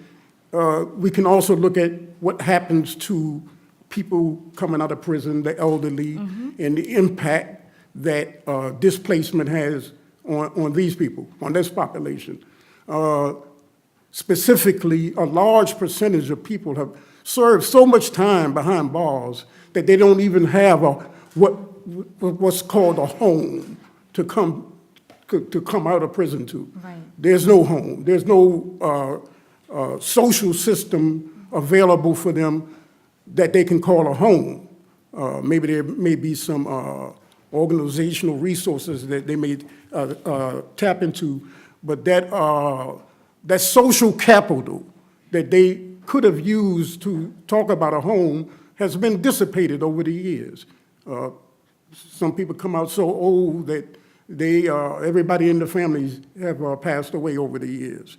we can also look at what happens to people coming out of prison, the elderly, and the impact that displacement has on these people, on this population. Specifically, a large percentage of people have served so much time behind bars that they don't even have what's called a home to come out of prison to. Right. There's no home. There's no social system available for them that they can call a home. Maybe there may be some organizational resources that they may tap into, but that social capital that they could have used to talk about a home has been dissipated over the years. Some people come out so old that everybody in the families have passed away over the years.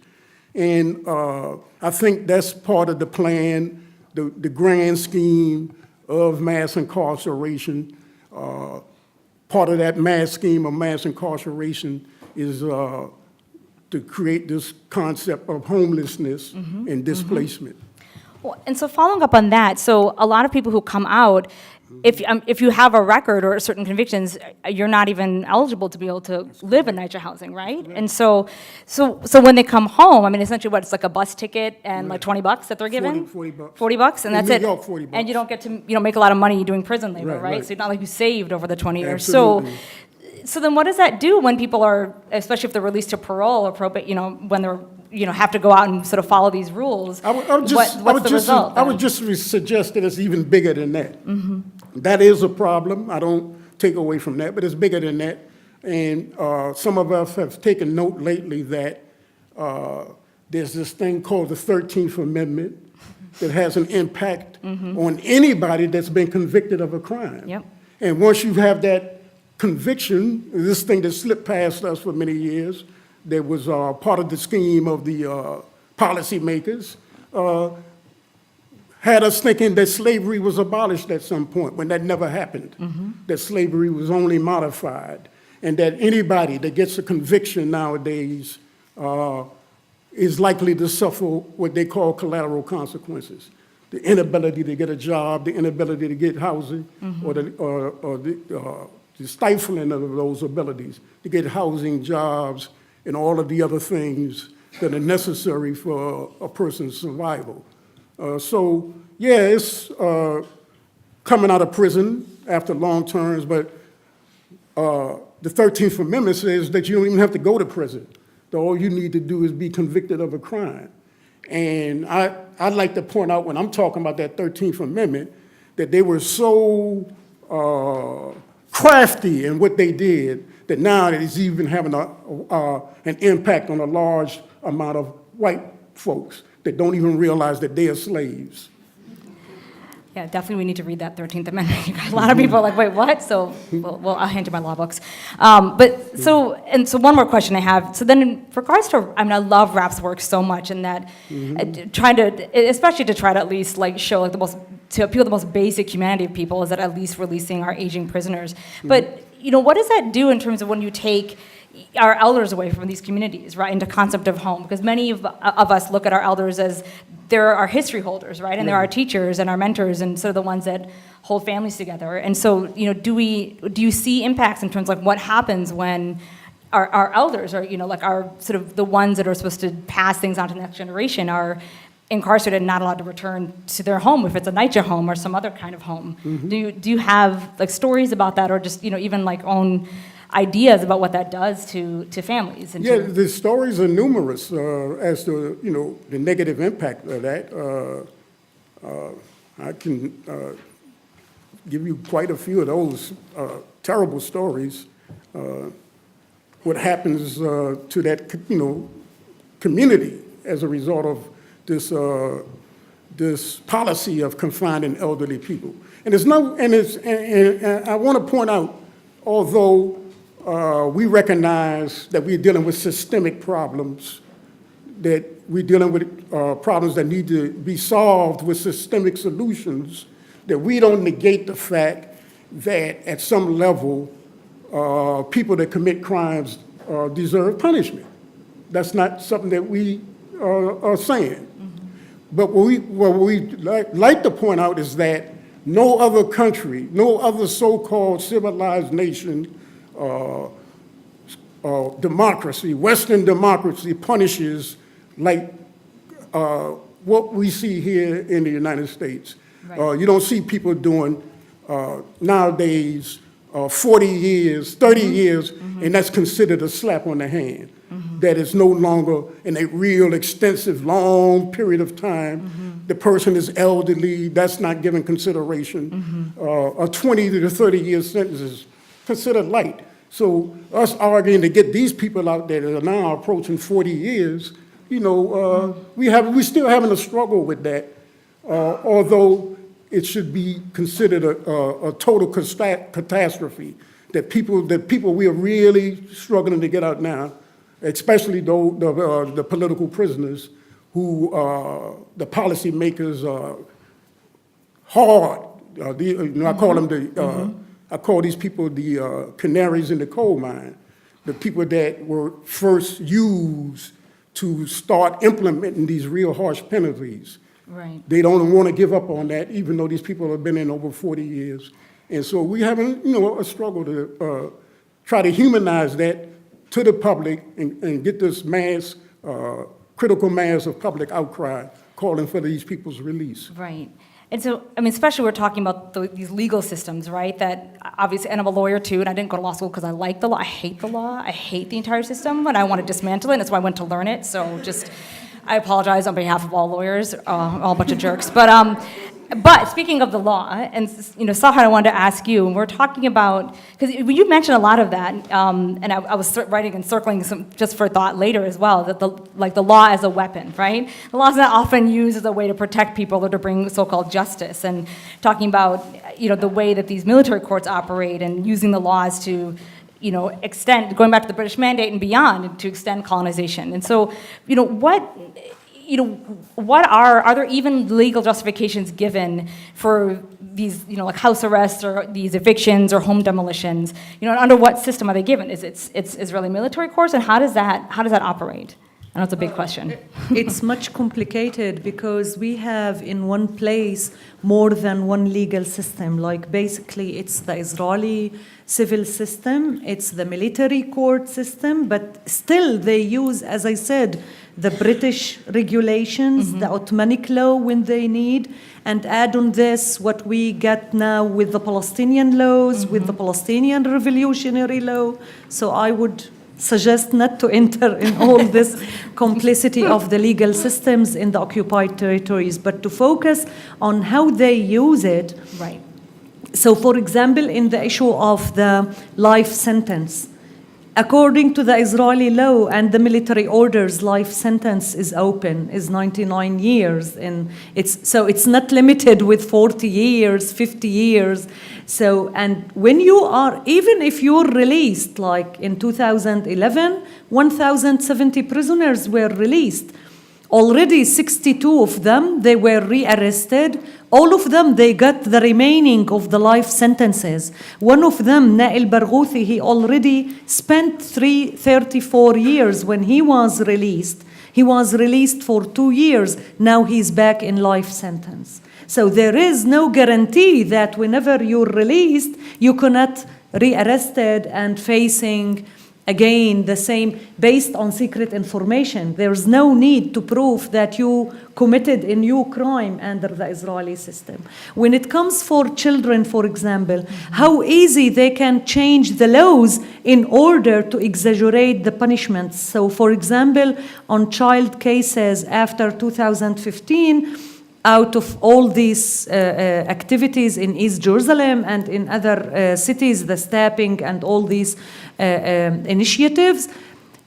And I think that's part of the plan, the grand scheme of mass incarceration. Part of that mass scheme of mass incarceration is to create this concept of homelessness and displacement. Well, and so following up on that, so a lot of people who come out, if you have a record or certain convictions, you're not even eligible to be able to live in NYCHA housing, right? And so when they come home, I mean, essentially what, it's like a bus ticket and like $20 that they're given? 40 bucks. 40 bucks, and In that's New it. York, 40 bucks. And you don't get to, make a lot of money doing prison labor, Right, right? right. So it's not like you saved over the 20 years. Absolutely. So then what does that do when people are, especially if they're released to parole or probate, when they're, have to go out and sort of follow these rules? What's the result? I would just suggest that it's even bigger than that. That is a problem. I don't take away from that, but it's bigger than that. And some of us have taken note lately that there's this thing called the 13th Amendment that has an impact on anybody that's been convicted of a crime. Yep. And once you have that conviction, this thing that slipped past us for many years, that was part of the scheme of the policymakers, had us thinking that slavery was abolished at some point, when that never happened, that slavery was only modified, and that anybody that gets a conviction nowadays is likely to suffer what they call collateral consequences. The inability to get a job, the inability to get housing, or the stifling of those abilities to get housing, jobs, and all of the other things that are necessary for a person's survival. So, yeah, it's coming out of prison after long terms, but the 13th Amendment says that you don't even have to go to prison. All you need to do is be convicted of a crime. And I'd like to point out, when I'm talking about that 13th Amendment, that they were so crafty in what they did that now it is even having an impact on a large amount of white folks that don't even realize that they are slaves. Yeah, definitely we need to read that 13th Amendment. A lot of people are like, wait, what? So, well, I'll hand you my law books. So one more question I have. So then in regards to, I mean, I love RAPP's work so much, and that especially to try to at least like show like to appeal the most basic humanity of people, is that at least releasing our aging prisoners. But, what does that do in terms of when you take our elders away from these communities, right, into concept of home? Because many of us look at our elders as they're our history holders, right, and they're our teachers and our mentors, and sort of the ones that hold families together. And so, do you see impacts in terms of like what happens when our elders are, like our sort of the ones that are supposed to pass things on to the next generation are incarcerated and not allowed to return to their home, if it's a NYCHA home or some other kind of home? Do you have like stories about that, or just even like own ideas about what that does to families? And yeah, the stories are numerous as to the negative impact of that. I can give you quite a few of those terrible stories. What happens to that community as a result of this policy of confining elderly people. And I want to point out, although we recognize that we're dealing with systemic problems, that we're dealing with problems that need to be solved with systemic solutions, that we don't negate the fact that at some level, people that commit crimes deserve punishment. That's not something that we are saying. But what we like to point out is that no other country, no other so-called civilized nation, democracy, Western democracy, punishes like what we see here in the United States. Right. You don't see people doing nowadays 40 years, 30 years, and that's considered a slap on the hand. That is no longer in a real extensive, long period of time. The person is elderly, that's not given consideration. A 20 to 30 year sentence is considered light. So us arguing to get these people out there that are now approaching 40 years, we still having a struggle with that, although it should be considered a total catastrophe, that people we are really struggling to get out now, especially the political prisoners who the policymakers are hard. I call them I call these people the canaries in the coal mine, the people that were first used to start implementing these real harsh penalties. Right. They don't want to give up on that, even though these people have been in over 40 years. And so we having, a struggle to try to humanize that to the public and get this mass, critical mass of public outcry calling for these people's release. Right. And so, I mean, especially we're talking about these legal systems, right? That obviously, and I'm a lawyer too, and I didn't go to law school because I like the law. I hate the law. I hate the entire system, and I want to dismantle it. And that's why I went to learn it. So I apologize on behalf of all lawyers, all a bunch of jerks. But speaking of the law, and Sahar, I wanted to ask you, and we're talking about, because you mentioned a lot of that, and I was writing and circling some just for thought later as well, that the law as a weapon, right? The law is not often used as a way to protect people or to bring so-called justice, and talking about the way that these military courts operate and using the laws to extend, going back to the British Mandate and beyond, to extend colonization. And so, what are there even legal justifications given for these, like house arrests or these evictions or home demolitions? Under what system are they given? Is it's Israeli military courts, and how does that operate? I know it's a big question. It's much complicated because we have in one place more than one legal system. Like basically it's the Israeli civil system, it's the military court system, but still they use, as I said, the British regulations, the Ottomanic law when they need, and add on this what we get now with the Palestinian laws, with the Palestinian revolutionary law. So I would suggest not to enter in all this complicity of the legal systems in the occupied territories, but to focus on how they use it. Right. So, for example, in the issue of the life sentence, according to the Israeli law and the military orders, life sentence is open, is 99 years. And it's not limited with 40 years, 50 years. So, and when you are, even if you're released, like in 2011, 1,070 prisoners were released. Already 62 of them, they were rearrested. All of them, they got the remaining of the life sentences. One of them, Nail Barghouthi, he already spent 34 years when he was released. He was released for 2 years. Now he's back in life sentence. So there is no guarantee that whenever you're released, you cannot rearrested and facing again the same based on secret information. There's no need to prove that you committed a new crime under the Israeli system. When it comes for children, for example, how easy they can change the laws in order to exaggerate the punishments. So for example, on child cases after 2015, out of all these activities in East Jerusalem and in other cities, the stabbing and all these initiatives,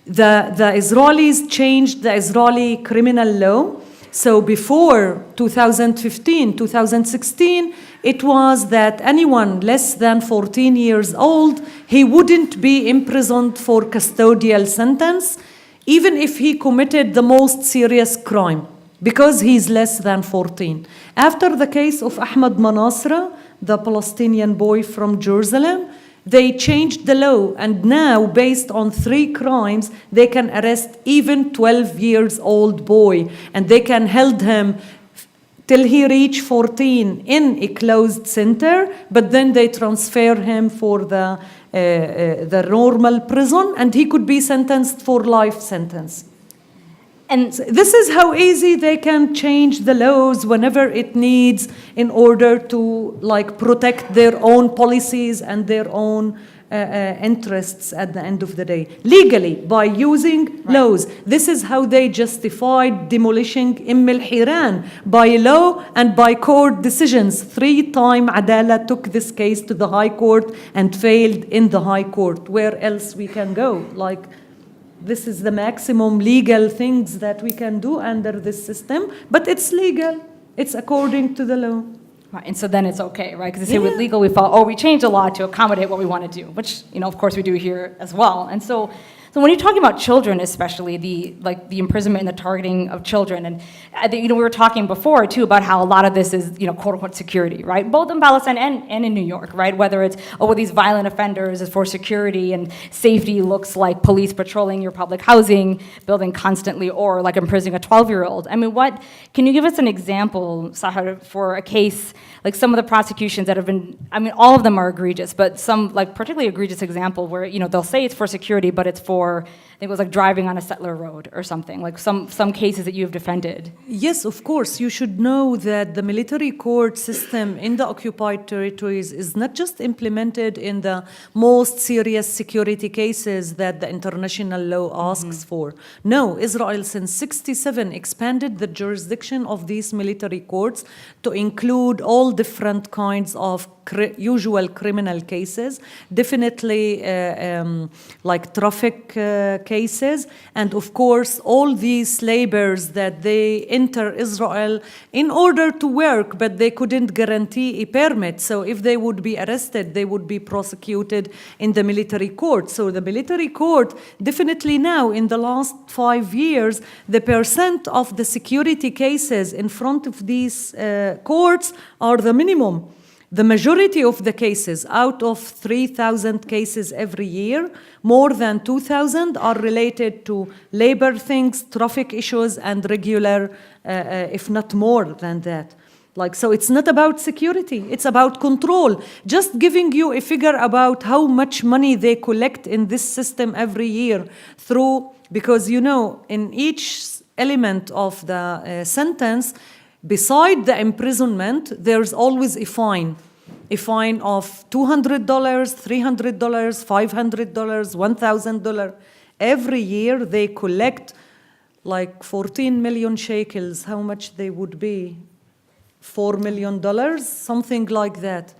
the Israelis changed the Israeli criminal law. So before 2015, 2016, it was that anyone less than 14 years old, he wouldn't be imprisoned for custodial sentence, even if he committed the most serious crime, because he's less than 14. After the case of Ahmed Manasra, the Palestinian boy from Jerusalem, they changed the law, and now, based on 3 crimes, they can arrest even 12 years old boy, and they can hold him till he reach 14 in a closed center, but then they transfer him for the normal prison, and he could be sentenced for life sentence. And this is how easy they can change the laws whenever it needs in order to protect their own policies and their own interests at the end of the day. Legally, by using laws. This is how they justified demolishing al-Hiran by law and by court decisions. 3 times Adalah took this case to the High Court and failed in the High Court. Where else we can go? This is the maximum legal things that we can do under this system, but it's legal. It's according to the law. Right, and so then it's okay, right? Because with legal, we thought, we changed the law to accommodate what we want to do, which, of course we do here as well. And so So when you're talking about children, especially the imprisonment and the targeting of children, and I think, we were talking before too about how a lot of this is, quote unquote security, right? Both in Palestine and in New York, right? Whether it's, these violent offenders is for security and safety looks like police patrolling your public housing building constantly, or like imprisoning a 12-year-old. I mean, can you give us an example, Sahar, for a case, like some of the prosecutions that have been, all of them are egregious, but some like particularly egregious example where, they'll say it's for security, but it's for, I think it was like driving on a settler road or something, like some cases that you've defended. Yes, of course. You should know that the military court system in the occupied territories is not just implemented in the most serious security cases that the international law asks for. No, Israel since 1967 expanded the jurisdiction of these military courts to include all different kinds of usual criminal cases, definitely like traffic cases, and of course all these laborers that they enter Israel in order to work, but they couldn't guarantee a permit. So if they would be arrested, they would be prosecuted in the military court. So the military court, definitely now in the last 5 years, the percent of the security cases in front of these courts are the minimum. The majority of the cases, out of 3,000 cases every year, more than 2,000 are related to labor things, traffic issues, and regular, if not more than that. So it's not about security, it's about control. Just giving you a figure about how much money they collect in this system every year because in each element of the sentence, beside the imprisonment, there's always a fine of $200, $300, $500, $1,000. Every year they collect like 14 million shekels. How much they would be? $4 million, something like that.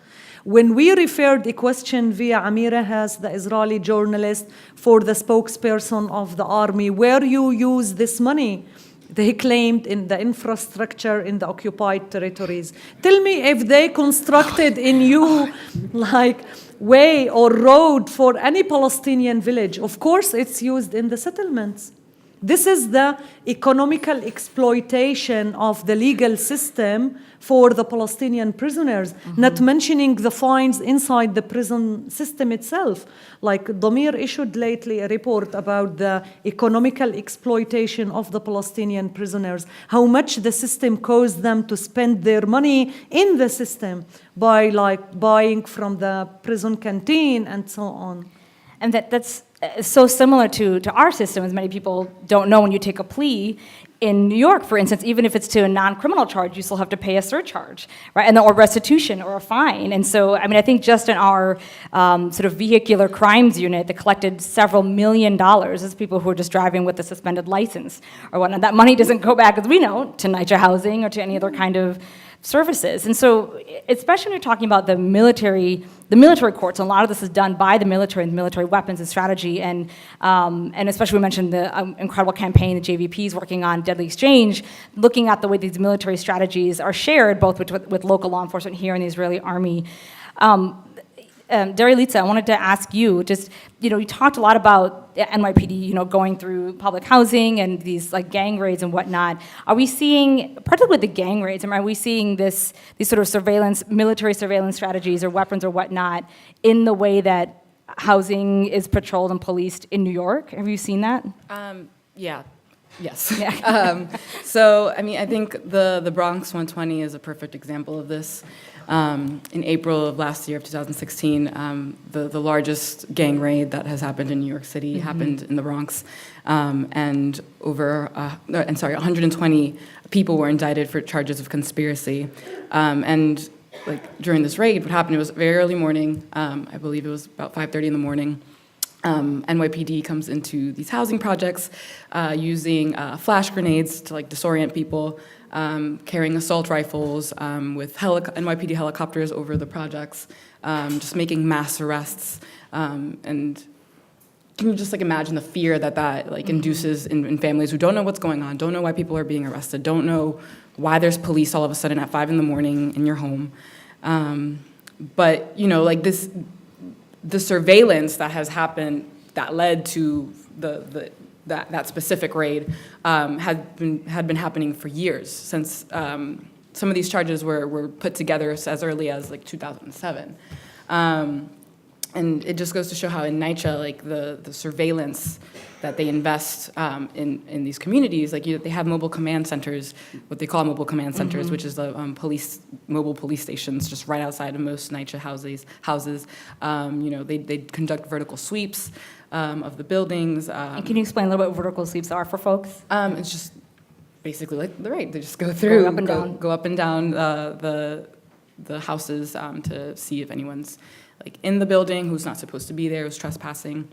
When we referred a question via Amira Has, the Israeli journalist, for the spokesperson of the army, where you use this money, they claimed in the infrastructure in the occupied territories. Tell me if they constructed a new way or road for any Palestinian village. Of course, it's used in the settlements. This is the economical exploitation of the legal system for the Palestinian prisoners, not mentioning the fines inside the prison system itself. Like Addameer issued lately a report about the economical exploitation of the Palestinian prisoners, how much the system caused them to spend their money in the system by buying from the prison canteen and so on. And that's so similar to our system, as many people don't know. When you take a plea in New York, for instance, even if it's to a non-criminal charge, you still have to pay a surcharge, right? Or restitution or a fine. And so, I think just in our sort of vehicular crimes unit that collected several $1 million as people who are just driving with a suspended license or whatnot, that money doesn't go back, as we know, to NYCHA housing or to any other kind of services. And so, especially when you're talking about the military courts, and a lot of this is done by the military and military weapons and strategy, and especially we mentioned the incredible campaign that JVP is working on, Deadly Exchange, looking at the way these military strategies are shared both with local law enforcement here in the Israeli army. DARIALIZA, I wanted to ask you, just, you talked a lot about NYPD, going through public housing and these gang raids and whatnot. Are we seeing, particularly with the gang raids, are we seeing these sort of military surveillance strategies or weapons or whatnot in the way that housing is patrolled and policed in New York? Have you seen that? Yeah. Yes. Yeah. So, I think the Bronx 120 is a perfect example of this. In April of last year, of 2016, the largest gang raid that has happened in New York City happened in the Bronx, and 120 people were indicted for charges of conspiracy. And during this raid, what happened, it was very early morning, I believe it was about 5:30 in the morning. NYPD comes into these housing projects using flash grenades to disorient people, carrying assault rifles with NYPD helicopters over the projects, just making mass arrests. And can you just imagine the fear that induces in families who don't know what's going on, don't know why people are being arrested, don't know why there's police all of a sudden at 5 in the morning in your home. But the surveillance that has happened that led to that specific raid had been happening for years, since some of these charges were put together as early as like 2007. And it just goes to show how in NYCHA, like the surveillance that they invest in these communities, like they have mobile command centers, what they call mobile command centers, which is the mobile police stations just right outside of most NYCHA houses. They conduct vertical sweeps of the buildings. And can you explain a little bit what vertical sweeps are for folks? It's just basically like the raid. They just go through, go up and down the houses to see if anyone's like in the building who's not supposed to be there, who's trespassing.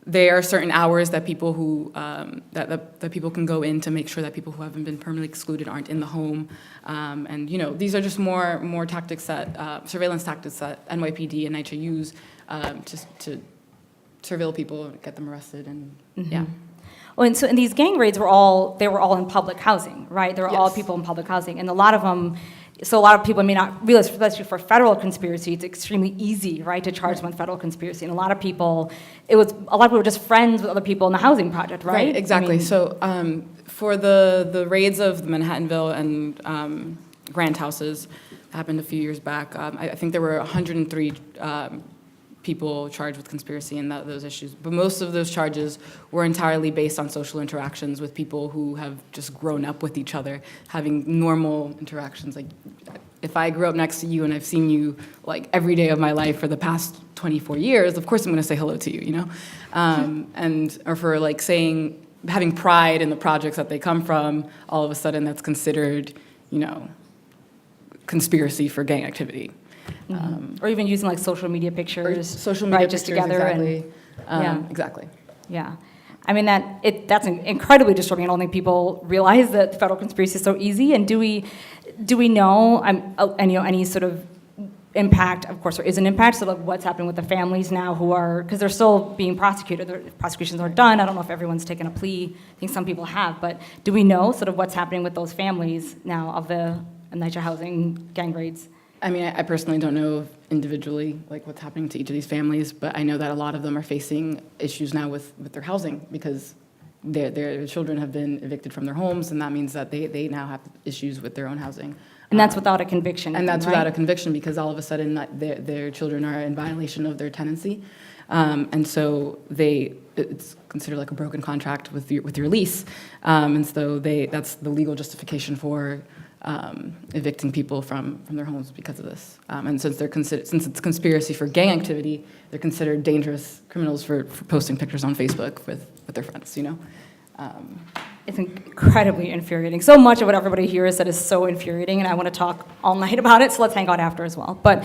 There are certain hours that people who that people can go in to make sure that people who haven't been permanently excluded aren't in the home. And these are just more tactics that surveillance tactics that NYPD and NYCHA use to surveil people, get them arrested, and yeah. Oh, and so in these gang raids were all in public housing, right? They were all Yes. people in public housing, and a lot of them. So a lot of people may not realize, especially for federal conspiracy, it's extremely easy, right, to charge them with federal conspiracy. And a lot of people were just friends with other people in the housing project, right? Right, exactly. So for the raids of the Manhattanville and Grant houses, that happened a few years back, I think there were 103 people charged with conspiracy in those issues. But most of those charges were entirely based on social interactions with people who have just grown up with each other, having normal interactions. Like, if I grew up next to you and I've seen you like every day of my life for the past 24 years, of course I'm gonna say hello to you, or for like having pride in the projects that they come from, all of a sudden that's considered, conspiracy for gang activity. Or even using like social media pictures, social media right, pictures, just together, exactly. Yeah. Exactly. Yeah. I mean, that's incredibly disturbing. I don't think people realize that federal conspiracy is so easy. And do we know, any sort of impact? Of course, there is an impact. So like what's happening with the families now because they're still being prosecuted. Their prosecutions are done. I don't know if everyone's taken a plea. I think some people have. But do we know sort of what's happening with those families now of the NYCHA housing gang raids? I mean, I personally don't know individually like what's happening to each of these families, but I know that a lot of them are facing issues now with their housing because their children have been evicted from their homes, and that means that they now have issues with their own housing. And that's without a conviction. And that's right? without a conviction, because all of a sudden their children are in violation of their tenancy, and so it's considered like a broken contract with your lease, and so that's the legal justification for evicting people from their homes because of this. And since it's conspiracy for gang activity, they're considered dangerous criminals for posting pictures on Facebook with their friends, It's incredibly infuriating. So much of what everybody here has said is so infuriating, and I want to talk all night about it, so let's hang out after as well. But,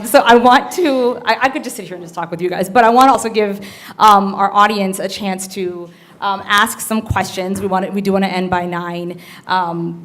so I want to, I could just sit here and just talk with you guys, but I want to also give our audience a chance to ask some questions. We do want to end by 9.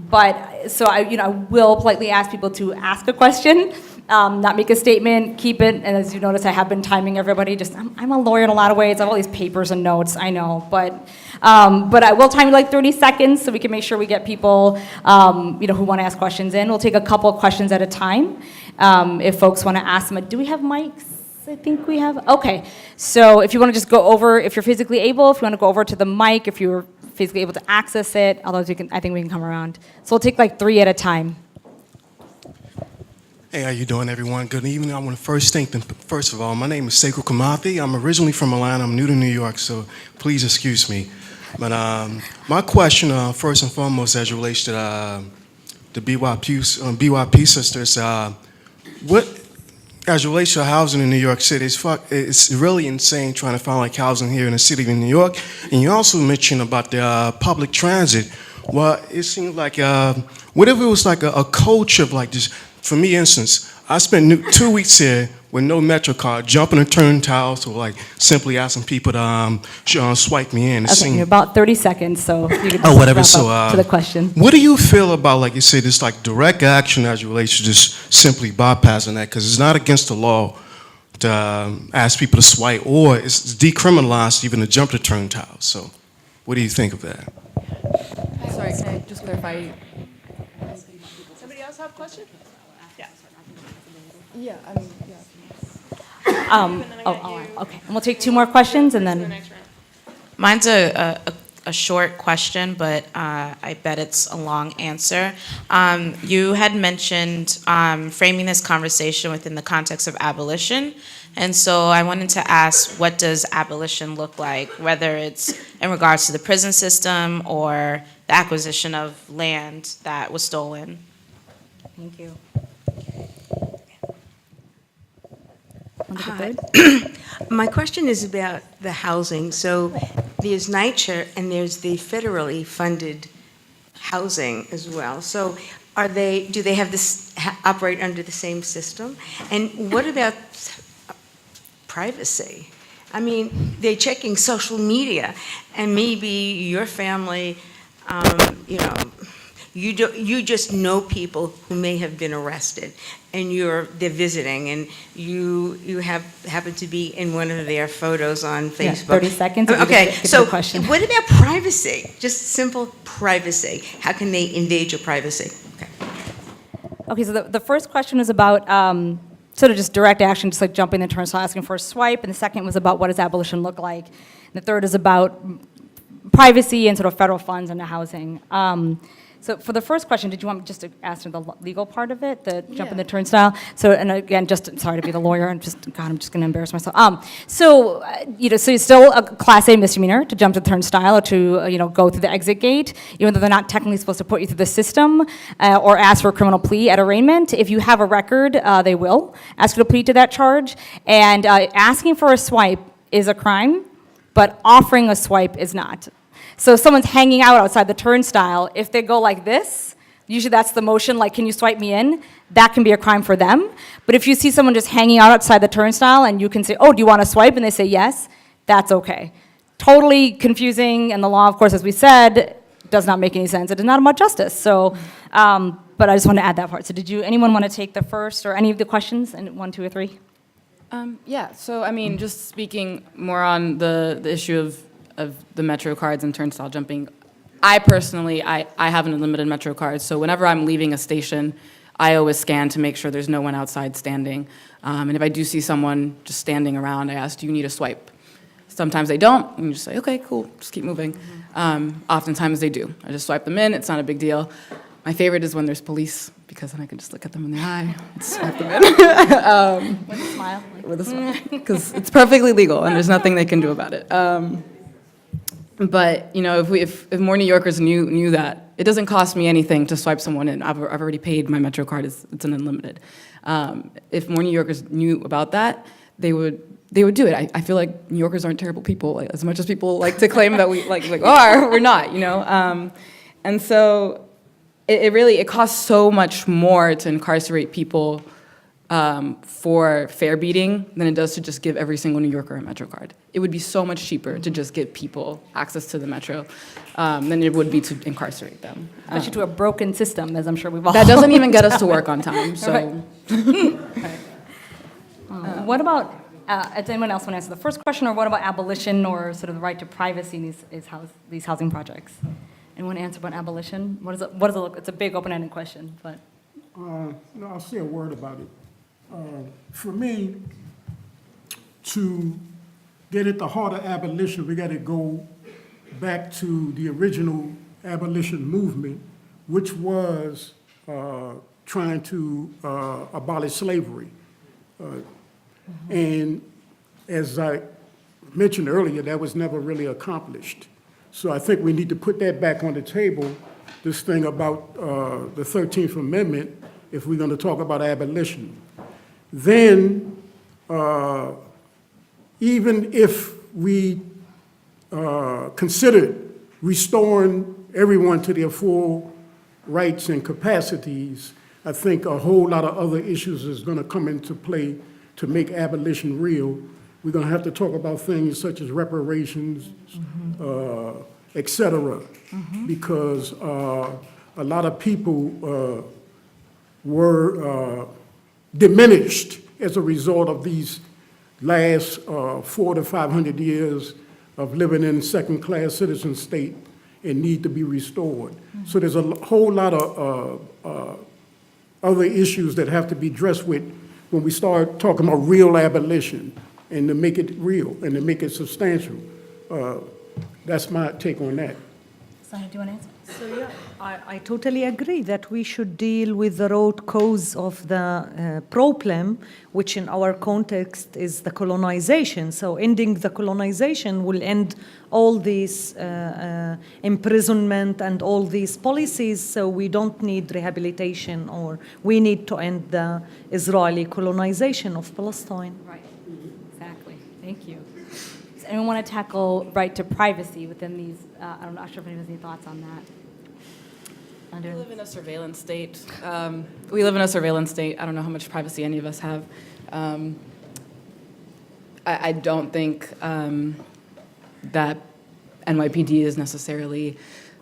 But so I will politely ask people to ask a question, not make a statement, keep it. And as you notice, I have been timing everybody. I'm a lawyer in a lot of ways. I have all these papers and notes, I know. But I will time you like 30 seconds so we can make sure we get people, who want to ask questions in. We'll take a couple of questions at a time. If folks want to ask them, do we have mics? I think we have, okay. So if you want to just go over, if you're physically able, if you want to go over to the mic, if you're physically able to access it, otherwise I think we can come around. So we'll take like 3 at a time. Hey, how you doing, everyone? Good evening. I want to first thank them. First of all, my name is Sekou Kamathi. I'm originally from Atlanta. I'm new to New York, so please excuse me. But my question, first and foremost, as it relates to the BYP sisters, as it relates to housing in New York City, it's really insane trying to find like housing here in the city of New York. And you also mentioned about the public transit. Well, it seems like, what if it was like a culture of like this? For me, instance, I spent 2 weeks here with no Metro card, jumping and turning tiles, or like simply asking people to swipe me in. Okay, you're about 30 seconds, so you can whatever. wrap So, up to the question. What do you feel about, like you say, this like direct action as it relates to just simply bypassing that? Because it's not against the law to ask people to swipe, or it's decriminalized even to jump to turn tiles. So, what do you think of that? Sorry, can I just clarify? Somebody else have a question? Yeah. Yeah, Okay. And we'll take 2 more questions and then. Mine's a short question, but I bet it's a long answer. You had mentioned framing this conversation within the context of abolition. And so I wanted to ask, what does abolition look like, whether it's in regards to the prison system or the acquisition of land that was stolen? Thank you. Hi. My question is about the housing. So there's NYCHA and there's the federally funded housing as well. So do they have this, operate under the same system? And what about privacy? I mean, they're checking social media, and maybe your family, you just know people who may have been arrested, and they're visiting, and you happen to be in one of their photos on Facebook. 30 seconds. Okay, so what about privacy? Just simple privacy. How can they invade your privacy? Okay, so the first question was about sort of just direct action, just like jumping the turnstile, asking for a swipe, and the second was about what does abolition look like, and the third is about privacy and sort of federal funds into housing. So for the first question, did you want me just to answer the legal part of it, the jumping the turnstile? So, and again, just sorry to be the lawyer, I'm just going to embarrass myself. So it's still a Class A misdemeanor to jump the turnstile or to, go through the exit gate, even though they're not technically supposed to put you through the system or ask for a criminal plea at arraignment. If you have a record, they will ask you to plead to that charge. And asking for a swipe is a crime, but offering a swipe is not. So if someone's hanging out outside the turnstile, if they go like this, usually that's the motion, like, can you swipe me in? That can be a crime for them. But if you see someone just hanging out outside the turnstile and you can say, oh, do you want to swipe? And they say yes, that's okay. Totally confusing, and the law, of course, as we said, does not make any sense. It is not about justice. So, but I just want to add that part. So anyone want to take the first or any of the questions, and 1, 2, or 3? Yeah, so I mean, just speaking more on the issue of the Metro cards and turnstile jumping, I personally have an unlimited Metro card, so whenever I'm leaving a station, I always scan to make sure there's no one outside standing. And if I do see someone just standing around, I ask, do you need a swipe? Sometimes they don't, and you just say, okay, cool, just keep moving. Oftentimes they do. I just swipe them in, it's not a big deal. My favorite is when there's police, because then I can just look at them in the eye and swipe them in. With a smile. With a smile, because it's perfectly legal and there's nothing they can do about it. But if more New Yorkers knew that, it doesn't cost me anything to swipe someone in. I've already paid my Metro card; it's an unlimited. If more New Yorkers knew about that, they would do it. I feel like New Yorkers aren't terrible people, as much as people like to claim that we are. We're not, and so it costs so much more to incarcerate people for fare beating than it does to just give every single New Yorker a Metro card. It would be so much cheaper to just give people access to the Metro than it would be to incarcerate them. Especially to a broken system, as I'm sure we've all. That doesn't even get us to work on time. So, what about? Does anyone else want to answer the first question, or what about abolition or sort of the right to privacy in these housing projects? Anyone answer about abolition? What does it look? It's a big open-ended question, but. No, I'll say a word about it. For me, to get at the heart of abolition, we got to go back to the original abolition movement, which was trying to abolish slavery. And as I mentioned earlier, that was never really accomplished. So I think we need to put that back on the table, this thing about the 13th Amendment, if we're going to talk about abolition. Then, even if we considered restoring everyone to their full rights and capacities, I think a whole lot of other issues is going to come into play to make abolition real. We're going to have to talk about things such as reparations, et cetera, because a lot of people were diminished as a result of these last 400 to 500 years of living in second-class citizen state and need to be restored. So there's a whole lot of other issues that have to be addressed with when we start talking about real abolition and to make it real and to make it substantial. That's my take on that. Sonia, do you want to answer? So yeah, I totally agree that we should deal with the root cause of the problem, which in our context is the colonization. So ending the colonization will end all these imprisonment and all these policies, so we don't need rehabilitation, or we need to end the Israeli colonization of Palestine. Right, exactly. Thank you. Does anyone want to tackle right to privacy within these? I don't know, I'm not sure if anyone has any thoughts on that. We live in a surveillance state. I don't know how much privacy any of us have. I don't think that NYPD is necessarily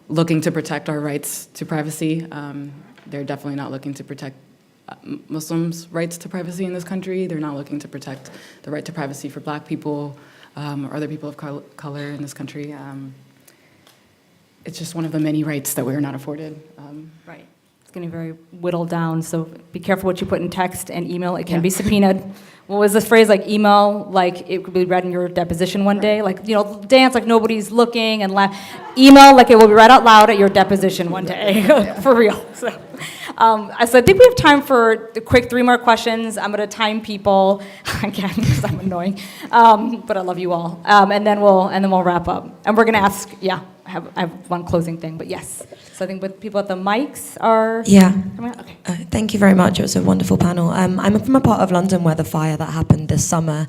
looking to protect our rights to privacy. They're definitely not looking to protect Muslims' rights to privacy in this country. They're not looking to protect the right to privacy for Black people or other people of color in this country. It's just one of the many rights that we are not afforded. Right. It's getting very whittled down, so be careful what you put in text and email. It can be subpoenaed. What was this phrase, like email, like it could be read in your deposition one day? Like, you know, dance like nobody's looking and laugh. Email like it will be read out loud at your deposition one day, for real. So I think we have time for a quick 3 more questions. I'm gonna time people, again, because I'm annoying, but I love you all. And then we'll wrap up. And we're gonna ask, I have one closing thing, but yes. So I think with people at the mics are... Yeah. Okay. Thank you very much. It was a wonderful panel. I'm from a part of London where the fire that happened this summer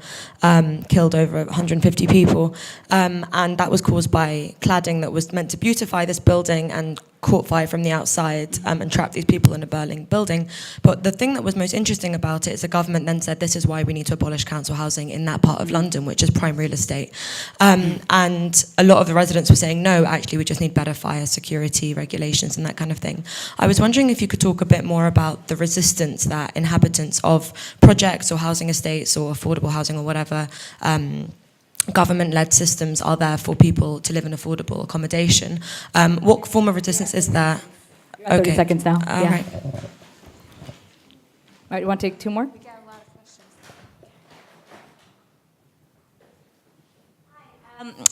killed over 150 people. And that was caused by cladding that was meant to beautify this building and caught fire from the outside and trapped these people in a burning building. But the thing that was most interesting about it is the government then said this is why we need to abolish council housing in that part of London, which is prime real estate. And a lot of the residents were saying, no, actually, we just need better fire security regulations and that kind of thing. I was wondering if you could talk a bit more about the resistance that inhabitants of projects or housing estates or affordable housing or whatever government-led systems are there for people to live in affordable accommodation. What form of resistance is there? 30 seconds now. All right. All right, you want to take 2 more?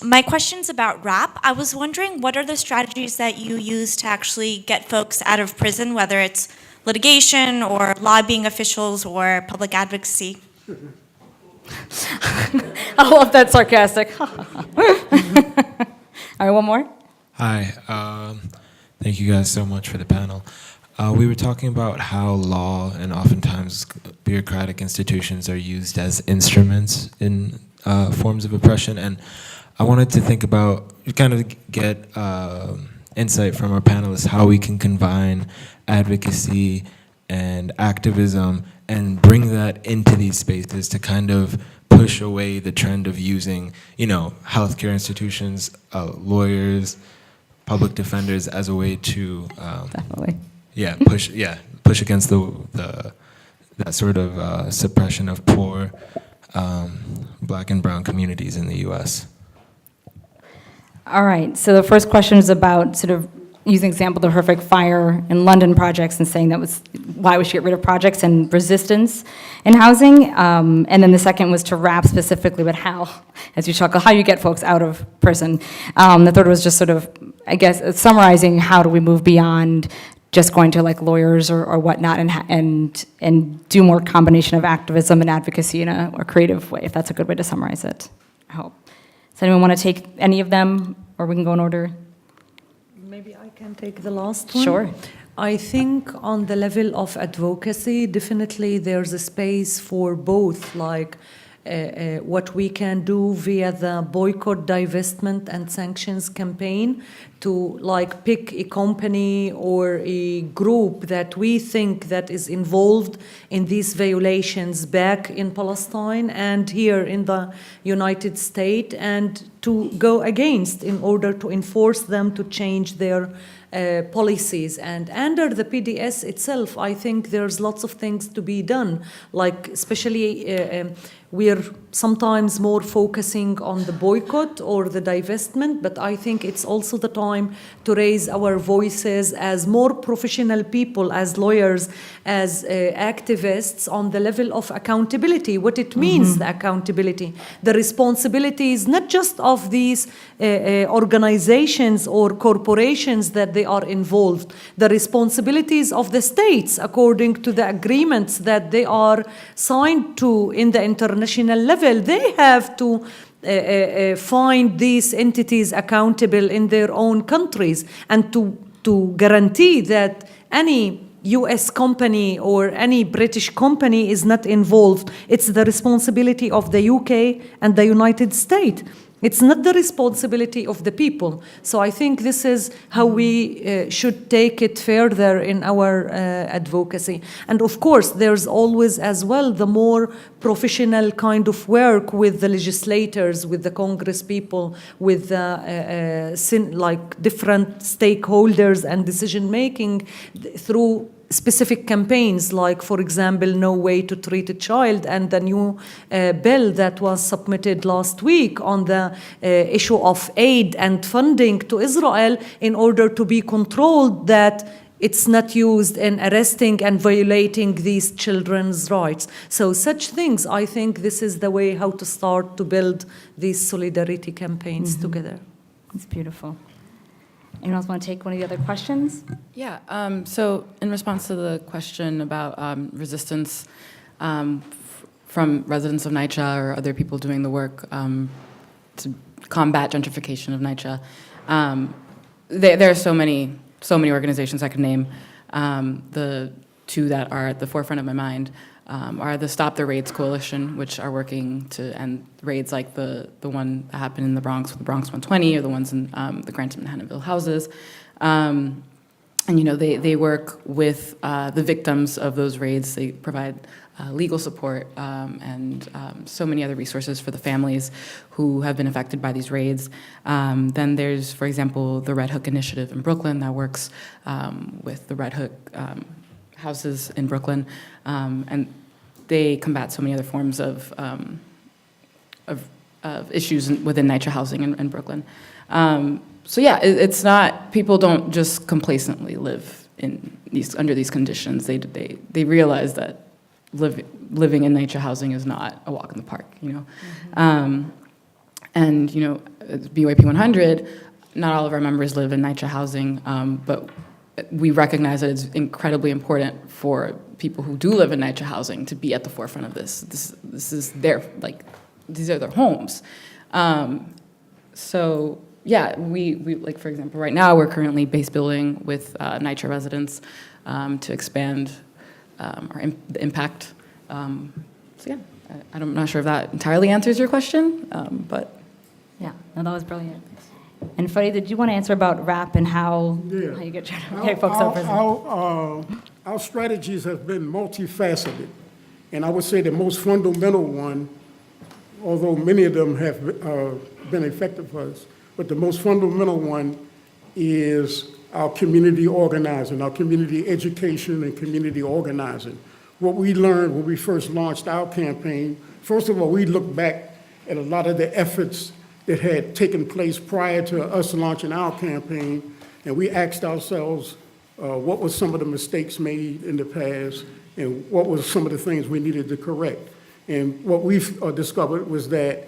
My question's about RAPP. I was wondering, what are the strategies that you use to actually get folks out of prison, whether it's litigation or lobbying officials or public advocacy? I love that sarcastic. All right, one more. Hi, thank you guys so much for the panel. We were talking about how law and oftentimes bureaucratic institutions are used as instruments in forms of oppression, and I wanted to think about, kind of get insight from our panelists, how we can combine advocacy and activism and bring that into these spaces to kind of push away the trend of using, healthcare institutions, lawyers, public defenders as a way to Definitely. push against that sort of suppression of poor Black and brown communities in the U.S. All right, so the first question is about sort of using example the horrific fire in London projects and saying that was why we should get rid of projects and resistance in housing. And then the second was to RAPP specifically, but how, as you chuckle, how you get folks out of prison. The third was just sort of, I guess, summarizing how do we move beyond just going to like lawyers or whatnot and do more combination of activism and advocacy in a creative way, if that's a good way to summarize it, I hope. Does anyone want to take any of them, or we can go in order? Maybe I can take the last one. Sure. I think on the level of advocacy, definitely there's a space for both, like what we can do via the boycott, divestment, and sanctions campaign to like pick a company or a group that we think that is involved in these violations back in Palestine and here in the United States, and to go against in order to enforce them to change their policies. And under the PDS itself, I think there's lots of things to be done, like especially we're sometimes more focusing on the boycott or the divestment, but I think it's also the time to raise our voices as more professional people, as lawyers, as activists on the level of accountability, what it means, the accountability, the responsibilities, not just of these organizations or corporations that they are involved, the responsibilities of the states according to the agreements that they are signed to in the international level. They have to find these entities accountable in their own countries and to guarantee that any US company or any British company is not involved. It's the responsibility of the UK and the United States. It's not the responsibility of the people. So I think this is how we should take it further in our advocacy. And of course, there's always as well the more professional kind of work with the legislators, with the Congress people, with like different stakeholders and decision making through specific campaigns, like, for example, No Way to Treat a Child, and the new bill that was submitted last week on the issue of aid and funding to Israel in order to be controlled that it's not used in arresting and violating these children's rights. So such things, I think this is the way how to start to build these solidarity campaigns together. It's beautiful. Anyone else want to take one of the other questions? Yeah, so in response to the question about resistance from residents of NYCHA or other people doing the work to combat gentrification of NYCHA, there are so many organizations I could name. The two that are at the forefront of my mind are the Stop the Raids Coalition, which are working to end raids like the one that happened in the Bronx with the Bronx 120, or the ones in the Grantham and Hannahville houses. And you know, they work with the victims of those raids. They provide legal support and so many other resources for the families who have been affected by these raids. Then there's, for example, the Red Hook Initiative in Brooklyn that works with the Red Hook houses in Brooklyn, and they combat so many other forms of issues within NYCHA housing in Brooklyn. So yeah, it's not, people don't just complacently live in under these conditions. They realize that living in NYCHA housing is not a walk in the park, you know. And you know, BYP 100, not all of our members live in NYCHA housing, but we recognize that it's incredibly important for people who do live in NYCHA housing to be at the forefront of this. This is their, like, these are their homes. So yeah, we like, for example, right now we're currently base building with NYCHA residents to expand the impact. So yeah, I'm not sure if that entirely answers your question, but. Yeah, no, that was brilliant. And Freddie, did you want to answer about RAPP and how you get folks out of prison? Our strategies have been multifaceted, and I would say the most fundamental one, although many of them have been effective for us, but the most fundamental one is our community organizing, our community education and community organizing. What we learned when we first launched our campaign, first of all, we looked back at a lot of the efforts that had taken place prior to us launching our campaign, and we asked ourselves what were some of the mistakes made in the past and what were some of the things we needed to correct. And what we've discovered was that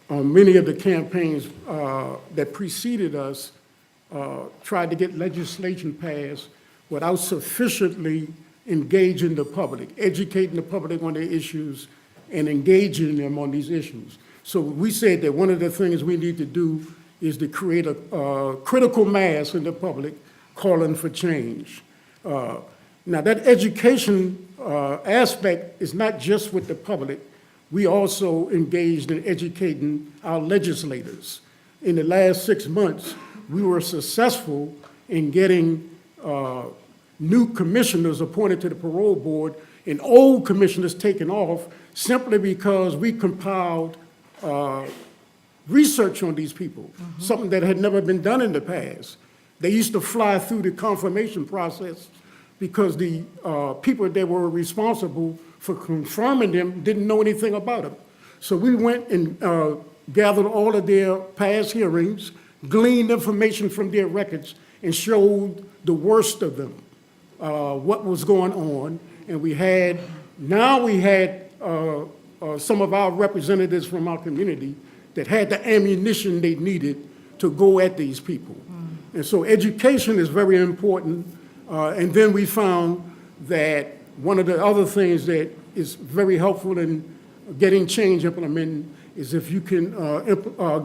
many of the campaigns that preceded us tried to get legislation passed without sufficiently engaging the public, educating the public on their issues, and engaging them on these issues. So we said that one of the things we need to do is to create a critical mass in the public calling for change. Now that education aspect is not just with the public. We also engaged in educating our legislators. In the last 6 months, we were successful in getting new commissioners appointed to the parole board and old commissioners taken off simply because we compiled research on these people, something that had never been done in the past. They used to fly through the confirmation process because the people that were responsible for confirming them didn't know anything about them. So we went and gathered all of their past hearings, gleaned information from their records, and showed the worst of them, what was going on. And we had some of our representatives from our community that had the ammunition they needed to go at these people. And so education is very important. And then we found that one of the other things that is very helpful in getting change implemented is if you can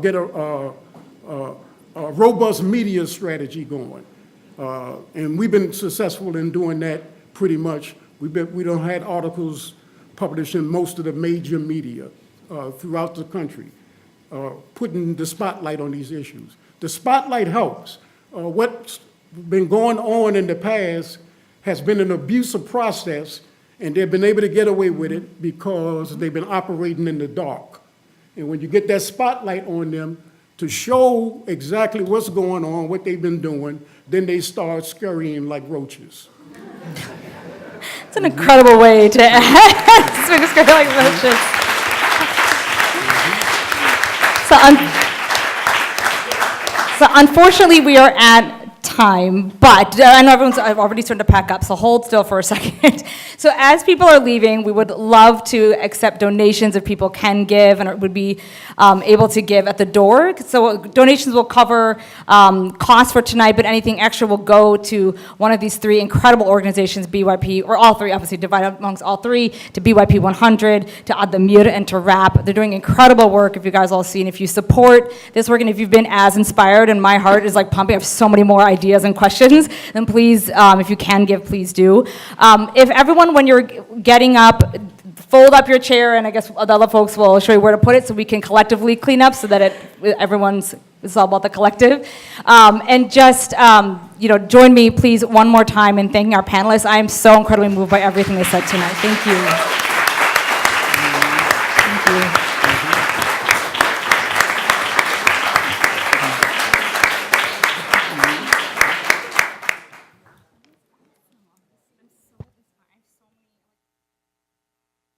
get a robust media strategy going. And we've been successful in doing that pretty much. We don't had articles published in most of the major media throughout the country, putting the spotlight on these issues. The spotlight helps. What's been going on in the past has been an abusive process, and they've been able to get away with it because they've been operating in the dark. And when you get that spotlight on them to show exactly what's going on, what they've been doing, then they start scurrying like roaches. It's an incredible way to scurry like roaches. So unfortunately, we are at time, but I know I've already started to pack up, so hold still for a second. So as people are leaving, we would love to accept donations if people can give and would be able to give at the door. So donations will cover costs for tonight, but anything extra will go to one of these three incredible organizations, BYP, or all three, obviously divided amongst all three, to BYP 100, to Addameer, and to RAPP. They're doing incredible work, if you guys all see, and if you support this work, and if you've been as inspired, and my heart is like pumping, I have so many more ideas and questions, then please, if you can give, please do. If everyone, when you're getting up, fold up your chair, and I guess the other folks will show you where to put it so we can collectively clean up so that it's all about the collective. And just, join me, please, one more time in thanking our panelists. I am so incredibly moved by everything they said tonight. Thank you.